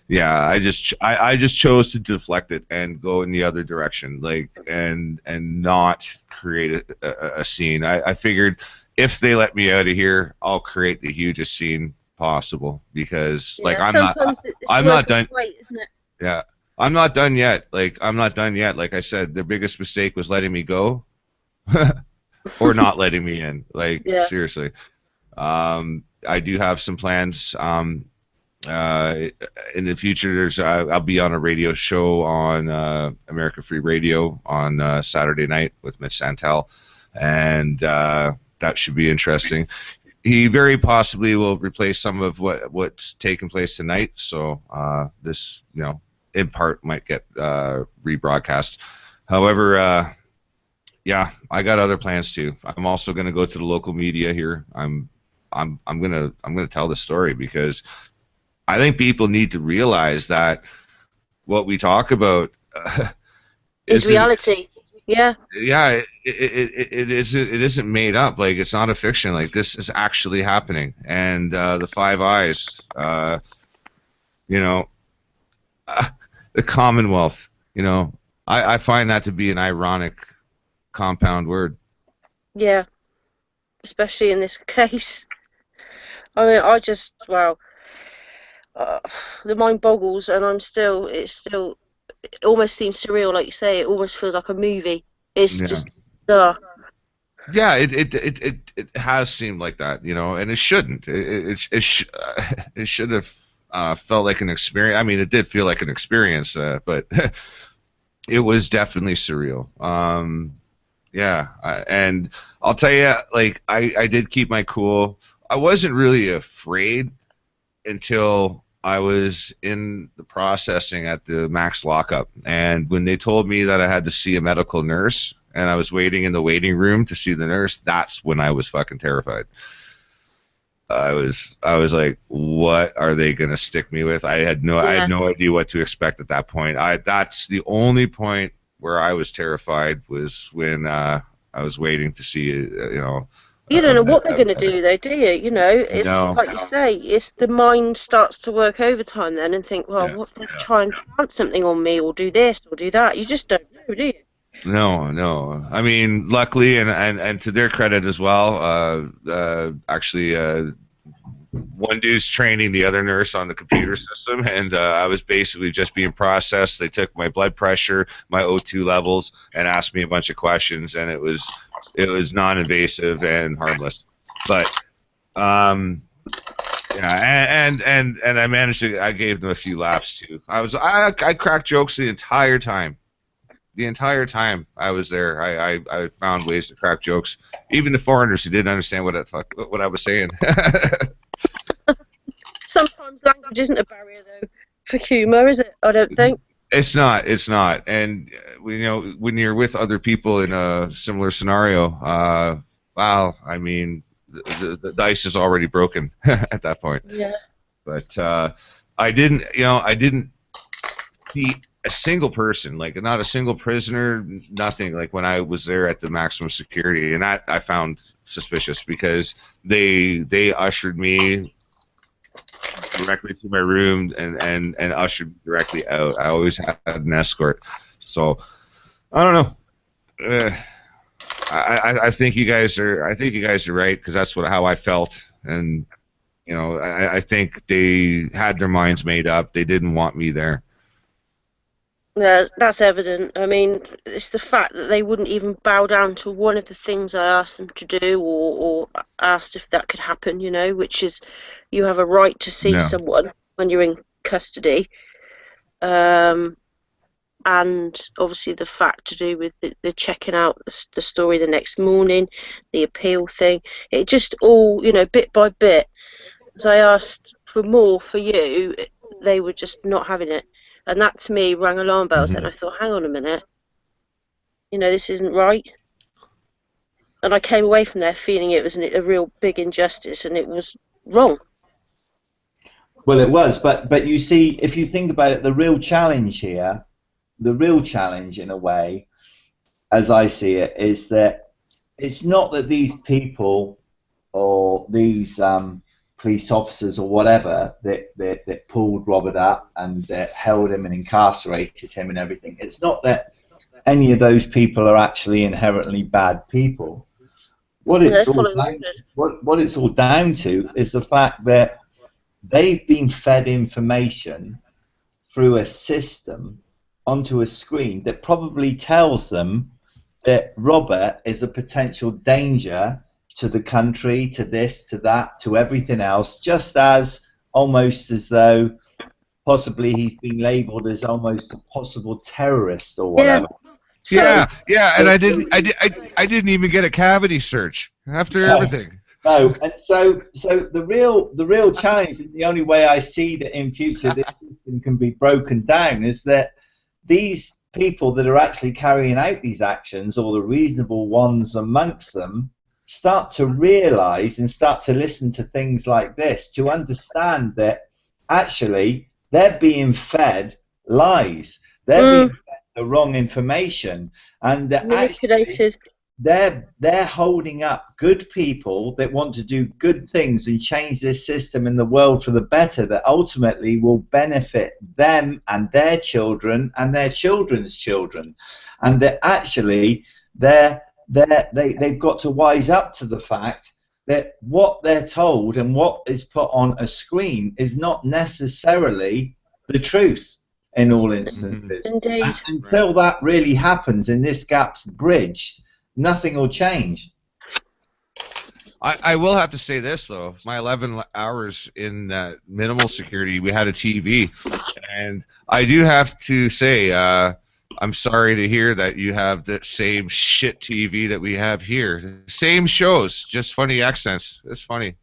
yeah, I just chose to deflect it and go in the other direction, like, and not create a scene. I figured if they let me out of here, I'll create the hugest scene possible, because like Yeah. Sometimes it's I'm worth not the done. wait, isn't it? Yeah, I'm not done yet. Like, I'm not done yet. Like I said, their biggest mistake was letting me go or not letting me in. Like, Yeah. seriously. I do have some plans. Uh, in the future, I'll be on a radio show on America Free Radio on Saturday night with Mitch Santel, and that should be interesting. He very possibly will replace some of what's taken place tonight. So this, in part, might get rebroadcast. However, yeah, I got other plans too. I'm also going to go to the local media here. I'm gonna tell the story, because I think people need to realize that what we talk about Is isn't. reality. Yeah. Yeah, it isn't made up. Like, it's not a fiction. Like, this is actually happening. And the Five Eyes, you know, the Commonwealth. I find that to be an ironic compound word. Yeah. Especially in this case. I mean, I just, well, uh, the mind boggles, and it almost seems surreal, like you say. It almost feels like a movie. It's Yeah. just, uh, Yeah, it has seemed like that, you know, and it shouldn't. It should have felt like an experience. I mean, it did feel like an experience, but it was definitely surreal. Yeah, and I'll tell you, like I did keep my cool. I wasn't really afraid until I was in the processing at the max lockup, and when they told me that I had to see a medical nurse, and I was waiting in the waiting room to see the nurse, that's when I was fucking terrified. I was like, what are they gonna stick me with? I had yeah. no idea what to expect at that point. That's the only point where I was terrified was when I was waiting to see you know You don't know what they're a going to do, though, do you? You know, it's no. like you say, it's the mind starts to work overtime then and think, well, Yeah. what if they try and plant something on me or do this or do that? You just don't know, do you? No, no. I mean, luckily, and to their credit as well, actually, one dude's training the other nurse on the computer system, and I was basically just being processed. They took my blood pressure, my O2 levels, and asked me a bunch of questions, and it was non-invasive and harmless. But yeah, and I managed to. I gave them a few laps too. I cracked jokes the entire time. The entire time I was there, I found ways to crack jokes, even the foreigners who didn't understand what I was saying. Sometimes language isn't a barrier, though, for humour, is it? I don't think. It's not. It's not. And you know, when you're with other people in a similar scenario, wow, I mean, the ice is already broken at that point. Yeah. But I didn't see a single person, like not a single prisoner, nothing. Like when I was there at the maximum security, and that I found suspicious because they ushered me directly to my room and ushered me directly out. I always had an escort, so I don't know. I think you guys are. I think you guys are right because that's how I felt, and you know, I think they had their minds made up. They didn't want me there. Yeah, that's evident. I mean, it's the fact that they wouldn't even bow down to one of the things I asked them to do or asked if that could happen, you know, which is you have a right to see No. someone when you're in custody. Um, and obviously the fact to do with the checking out the story the next morning, the appeal thing, it just all, you know, bit by bit, as I asked for more for you, they were just not having it. And that to me rang alarm bells. Then I thought, hang on a minute, you know, this isn't right. And I came away from there feeling it was a real big injustice and it was wrong. Well, it was, but you see, if you think about it, the real challenge here, the real challenge in a way, as I see it, is that it's not that these people or these police officers or whatever that pulled Robert up and that held him and incarcerated him and everything. It's not that any of those people are actually inherently bad people. What it's all down to is the fact that they've been fed information through a system onto a screen that probably tells them that Robert is a potential danger to the country, to this, to that, to everything else, just as almost as though possibly he's been labelled as almost a possible terrorist or whatever. Yeah, yeah, and I didn't even get a cavity search after everything. No, and so the real challenge, and the only way I see that in future this system can be broken down, is that these people that are actually carrying out these actions, or the reasonable ones amongst them, start to realise and start to listen to things like this to understand that actually they're being fed lies. They're being fed the wrong information, and manipulated. They're holding up good people that want to do good things and change this system in the world for the better, that ultimately will benefit them and their children and their children's children, and that actually they've got to wise up to the fact that what they're told and what is put on a screen is not necessarily the truth in all instances. Indeed. And until that really happens and this gap's bridged, nothing will change. I will have to say this, though. My 11 hours in minimal security, we had a TV. And I do have to say, I'm sorry to hear that you have the same shit TV that we have here. Same shows, just funny accents. It's funny.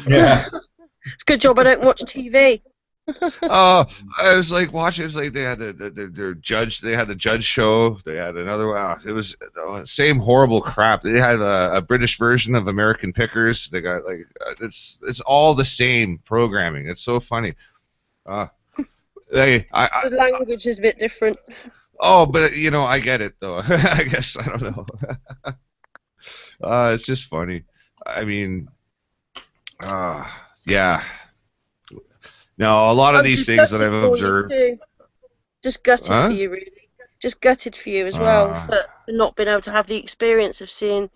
Yeah. It's a good job I don't watch TV. Oh, I was like watching. It's like they had their judge. They had the judge show. They had another one. It was the same horrible crap. They had a British version of American Pickers. They got like it's all the same programming. It's so funny. The language is a bit different. Oh, but you know, I get it though. I guess I don't know. It's just funny. I mean, yeah. No, a lot of these things that I've observed. Just gutted for you, really. Just gutted for you as well for not being able to have the experience of seeing,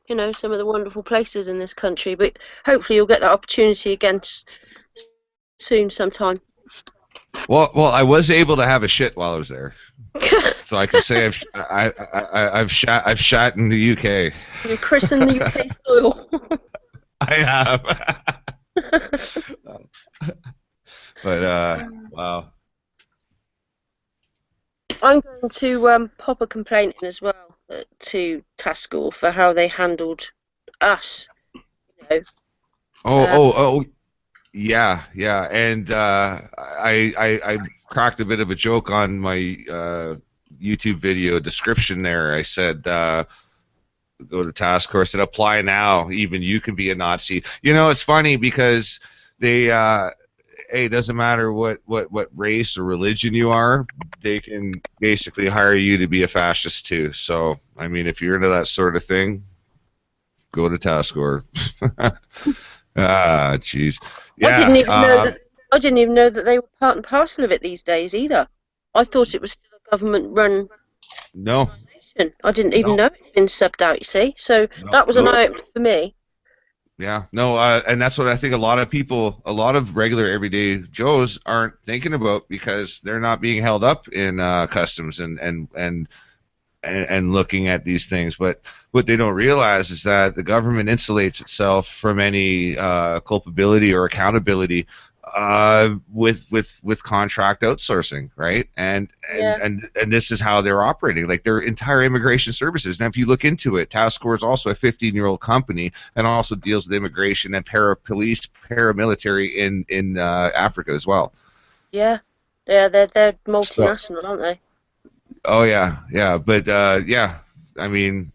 you know, some of the wonderful places in this country. But hopefully you'll get that opportunity again soon, sometime. Well, I was able to have a shit while I was there, so I can say I've shat in the UK. You christened the UK soil. I have. But wow. I'm going to pop a complaint in as well to Task School for how they handled us. You know. Yeah, and I cracked a bit of a joke on my YouTube video description there. I said, go to Task Force and apply now. Even you can be a Nazi. You know, it's funny because they, hey, it doesn't matter what race or religion you are, they can basically hire you to be a fascist too. So, I mean, if you're into that sort of thing, go to Task Force. Jeez. Yeah, I didn't even know that they were part and parcel of it these days either. I thought it was still a government-run organisation. I didn't even know it had been subbed out, you see. So that was an eye-opener for me. Yeah, no, and that's what I think a lot of regular everyday Joes aren't thinking about because they're not being held up in customs and looking at these things. But what they don't realize is that the government insulates itself from any culpability or accountability with contract outsourcing, right? And this is how they're operating, like their entire immigration services. Now, if you look into it, Task Force is also a 15-year-old company and also deals with immigration and police, paramilitary in Africa as well. Yeah, they're multinational, aren't they? Oh yeah, but yeah, I mean,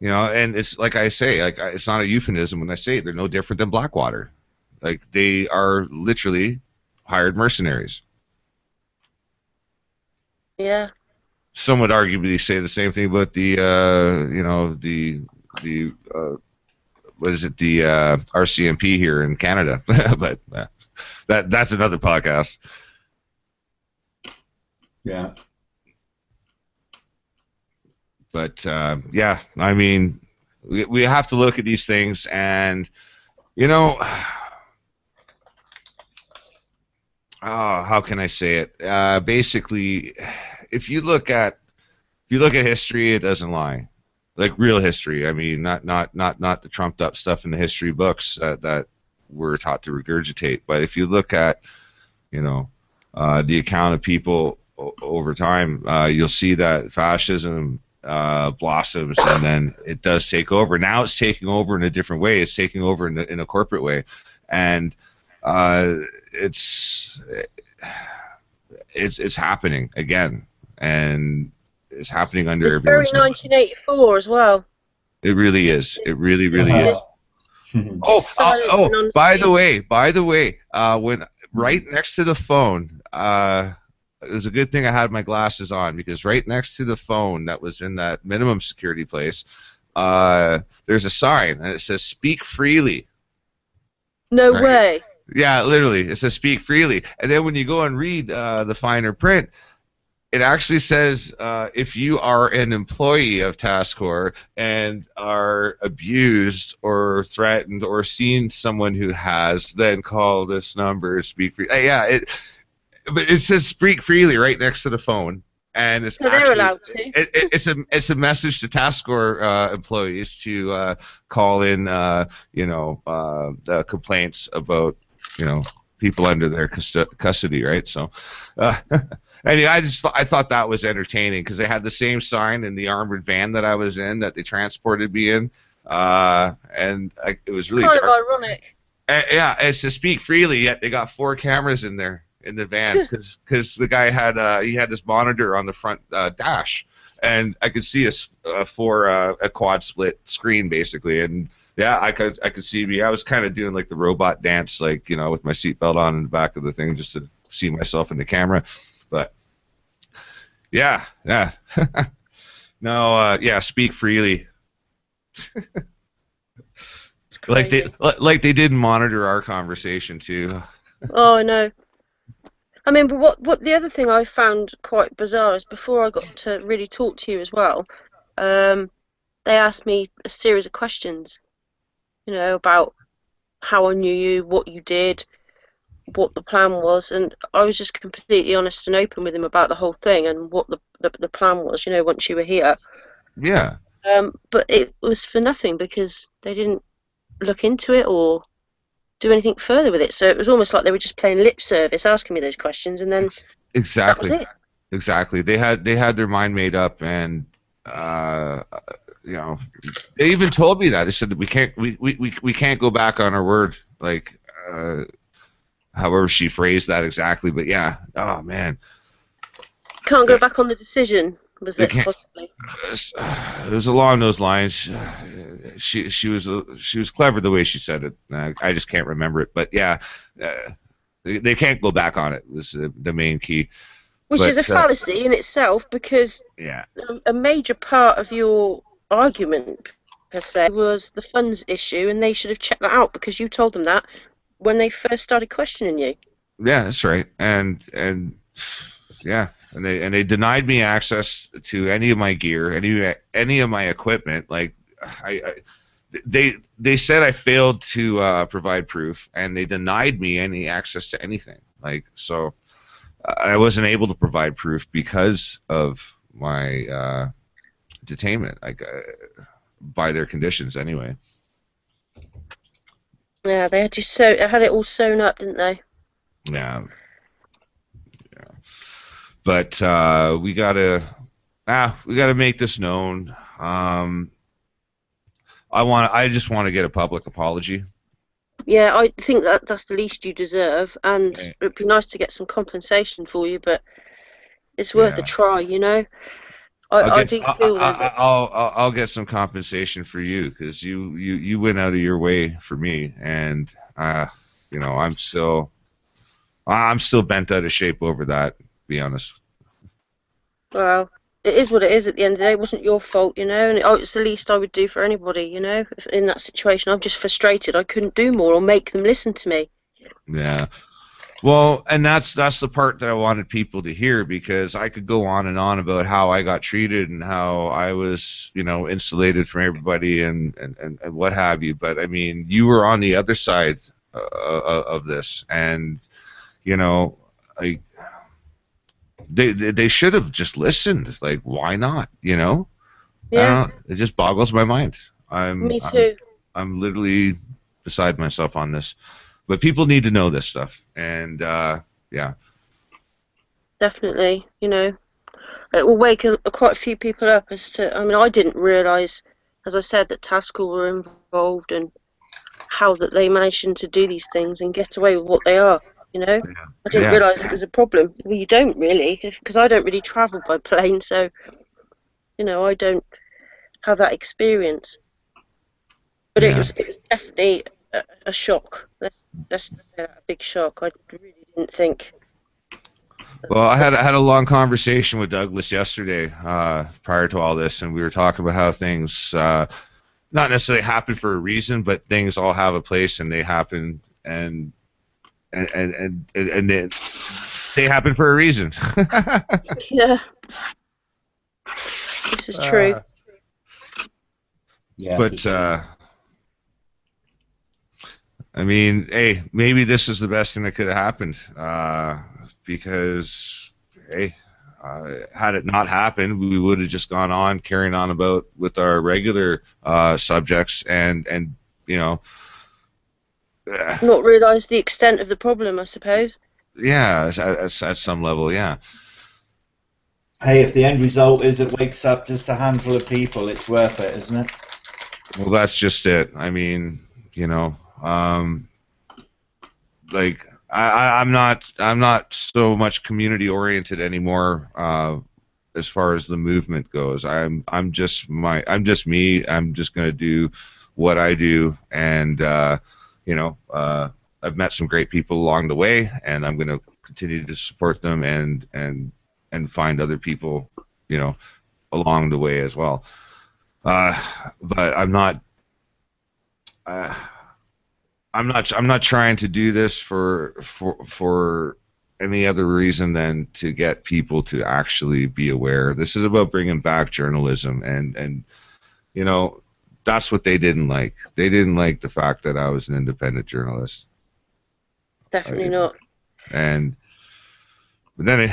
you know, and it's like I say, like it's not a euphemism when I say they're no different than Blackwater. Like they are literally hired mercenaries. Yeah. Some would arguably say the same thing about the you know, the what is it, the RCMP here in Canada, but that's another podcast. Yeah. But yeah, I mean, we have to look at these things, and you know, how can I say it? Basically, if you look at history, it doesn't lie, like real history. I mean, not the trumped up stuff in the history books that we're taught to regurgitate. But if you look at, you know, the account of people over time, you'll see that fascism blossoms, and then it does take over. Now it's taking over in a different way. It's taking over in a corporate way, and it's happening again, and it's happening under everyone's. It's very 1984 as well. It really is. It really is. By the way, when right next to the phone, it was a good thing I had my glasses on, because right next to the phone that was in that minimum security place, there's a sign and it says "Speak freely." No way. Yeah, literally, it says "Speak freely," and then when you go and read the finer print, it actually says if you are an employee of Task Force and are abused or or threatened or seen someone who has, then call this number, speak free. Yeah, but it says speak freely right next to the phone, and it's So they're actually allowed to. it's a message to TaskScore employees to call in complaints about people under their custody, right? So anyway, I thought that was entertaining because they had the same sign in the armored van that I was in that they transported me in, it was really Kind of dark. ironic. Yeah, it's to speak freely, yet they got 4 cameras in there in the van because the guy had this monitor on the front dash, and I could see a quad split screen basically, and yeah, I could see me. I was kind of doing like the robot dance, like with my seatbelt on in the back of the thing, just to see myself in the camera, but yeah. No, yeah, speak freely. Like they didn't monitor our conversation too. Oh, I know. I mean, but what the other thing I found quite bizarre is before I got to really talk to you as well, they asked me a series of questions, about how I knew you, what you did, what the plan was, and I was just completely honest and open with them about the whole thing and what the plan was, once you were here. Yeah. But it was for nothing because they didn't look into it or do anything further with it. So it was almost like they were just playing lip service, asking me those questions, and then that was Exactly. it. Exactly. They had their mind made up, and they even told me that. They said that we can't go back on our word, like however she phrased that exactly. But yeah, oh man, Can't go back on the decision, was they it, can't. possibly? It was along those lines. She was clever the way she said it. I just can't remember it, but yeah, they can't go back on it. Was the main key. Which is But a fallacy in itself, because yeah, a major part of your argument, per se, was the funds issue, and they should have checked that out because you told them that when they first started questioning you. yeah, that's right. And yeah, and they denied me access to any of my gear, any of my equipment. Like they said I failed to provide proof, and they denied me any access to anything. Like so. I wasn't able to provide proof because of my detainment, like by their conditions anyway. Yeah, they had it all sewn up, didn't they? Yeah, but we gotta make this known. I just want to get a public apology. Yeah, I think that's the least you deserve, and Okay. it'd be nice to get some compensation for you, but it's worth a Yeah. try, I do feel though that I'll get some compensation for you because you went out of your way for me, and I'm still bent out of shape over that. To be honest. well, it is what it is at the end of the day. It wasn't your fault, and it's the least I would do for anybody, if in that situation. I'm just frustrated I couldn't do more or make them listen to me. Yeah. Well, and that's the part that I wanted people to hear, because I could go on and on about how I got treated and how I was, insulated from everybody and what have you. But I mean, you were on the other side of this, and like they should have just listened. Like, why not? I don't Yeah, know. It just boggles my mind. me too. I'm literally beside myself on this. But people need to know this stuff, and yeah. Definitely, it will wake quite a few people up as to. I mean, I didn't realise, as I said, that Taskell were involved and how that they managed to do these things and get away with what they are. Yeah. I didn't Yeah. realise it was a problem. Well, you don't really, because I don't really travel by plane, so I don't have that experience. But Yeah. it was definitely a shock. Let's say that, a big shock. I really didn't think. Well, I had a long conversation with Douglas yesterday, prior to all this, and we were talking about how things not necessarily happen for a reason, but things all have a place, and they happen, and they happen for a reason. Yeah, this is true. Yeah. But I mean, hey, maybe this is the best thing that could have happened, because, hey, had it not happened, we would have just gone on carrying on about with our regular subjects, and you know, uh, Not realise the extent of the problem, I suppose. yeah, at some level, yeah. Hey, if the end result is it wakes up just a handful of people, it's worth it, isn't it? Well, that's just it. I mean, like I'm not so much community oriented anymore, as far as the movement goes. I'm just me. I'm just gonna do what I do, and you know I've met some great people along the way, and I'm gonna continue to support them, and find other people, you know along the way as well. uh, but uh, I'm not trying to do this for any other reason than to get people to actually be aware. This is about bringing back journalism, and you know that's what they didn't like. They didn't like the fact that I was an independent journalist. Definitely I, not. and but then it,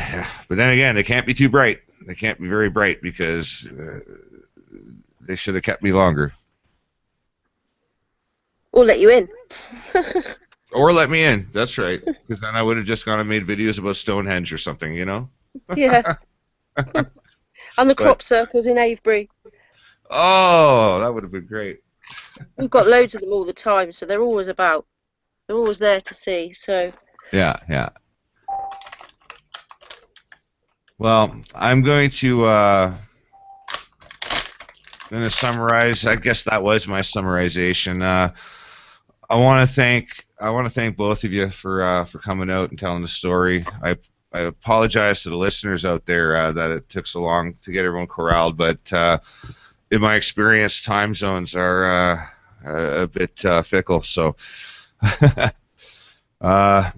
but then again, they can't be too bright. They can't be very bright because they should have kept me longer. Or let you in. Or let me in. That's right. Because then I would have just gone and made videos about Stonehenge or something. Yeah. And the But crop circles in Avebury. oh, that would have been great. We've got loads of them all the time, so they're always about. They're always there to see. So Yeah, yeah. Well, I'm going to summarize. I guess that was my summarization. I want to thank both of you for coming out and telling the story. I apologize to the listeners out there that it took so long to get everyone corralled, but in my experience, time zones are a bit fickle. So, uh,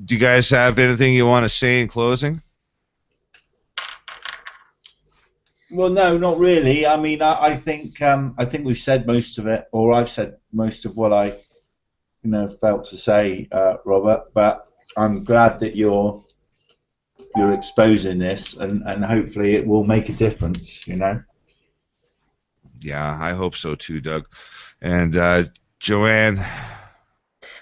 do you guys have anything you want to say in closing? Well, no, not really. I mean, I think we've said most of it, or I've said most of what I felt to say, Robert. But I'm glad that you're exposing this, and hopefully it will make a difference. Yeah, I hope so too, Doug. And Joanne.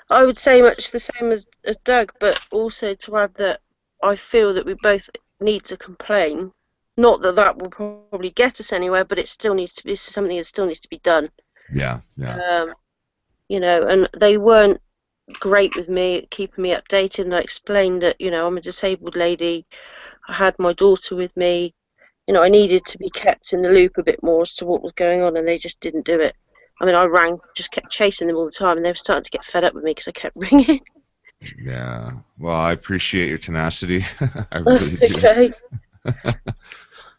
I would say much the same as Doug, but also to add that I feel that we both need to complain. Not that that will probably get us anywhere, but it still needs to be something that still needs to be done. Yeah, yeah. And they weren't great with me, keeping me updated. And I explained that, I'm a disabled lady. I had my daughter with me. I needed to be kept in the loop a bit more as to what was going on, and they just didn't do it. I mean, I just kept chasing them all the time, and they were starting to get fed up with me because I kept ringing. Yeah. Well, I appreciate your tenacity. I That's really do. okay.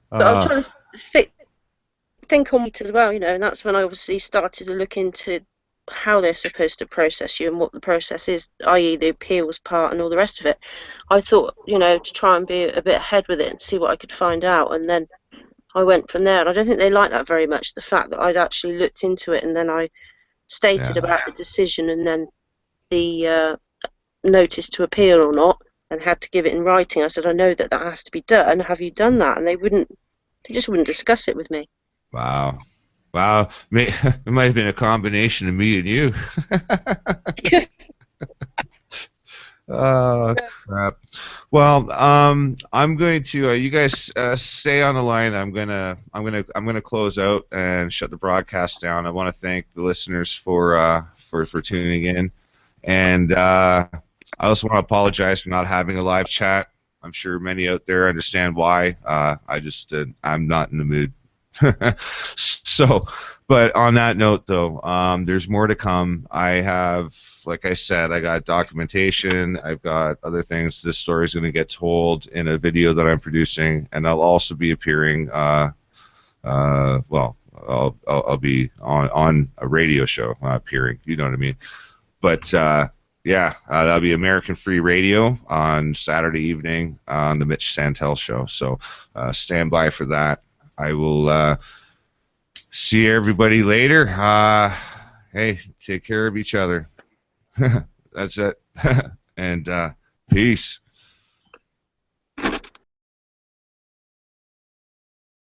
But I was Uh, trying to think on it as well, and that's when I obviously started to look into how they're supposed to process you and what the process is, i.e. the appeals part and all the rest of it. I thought, to try and be a bit ahead with it and see what I could find out, and then I went from there. And I don't think they liked that very much, the fact that I'd actually looked into it and then I stated yeah. about the decision and then the notice to appeal or not, and had to give it in writing. I said, I know that has to be done. Have you done that? And they just wouldn't discuss it with me. Wow. Wow. It might have been a combination of me and you. Oh, crap. Well, I'm going to. You guys stay on the line. I'm gonna close out and shut the broadcast down. I want to thank the listeners for tuning in, and I also want to apologize for not having a live chat. I'm sure many out there understand why. I'm not in the mood. So, but on that note, though, there's more to come. Like I said, I got documentation. I've got other things. This story is going to get told in a video that I'm producing, and I'll also be appearing. Well, I'll be on a radio show, appearing. You know what I mean? But yeah, that'll be American Free Radio on Saturday evening on the Mitch Santel show. So stand by for that. I will see everybody later. Hey, take care of each other. That's it. And peace.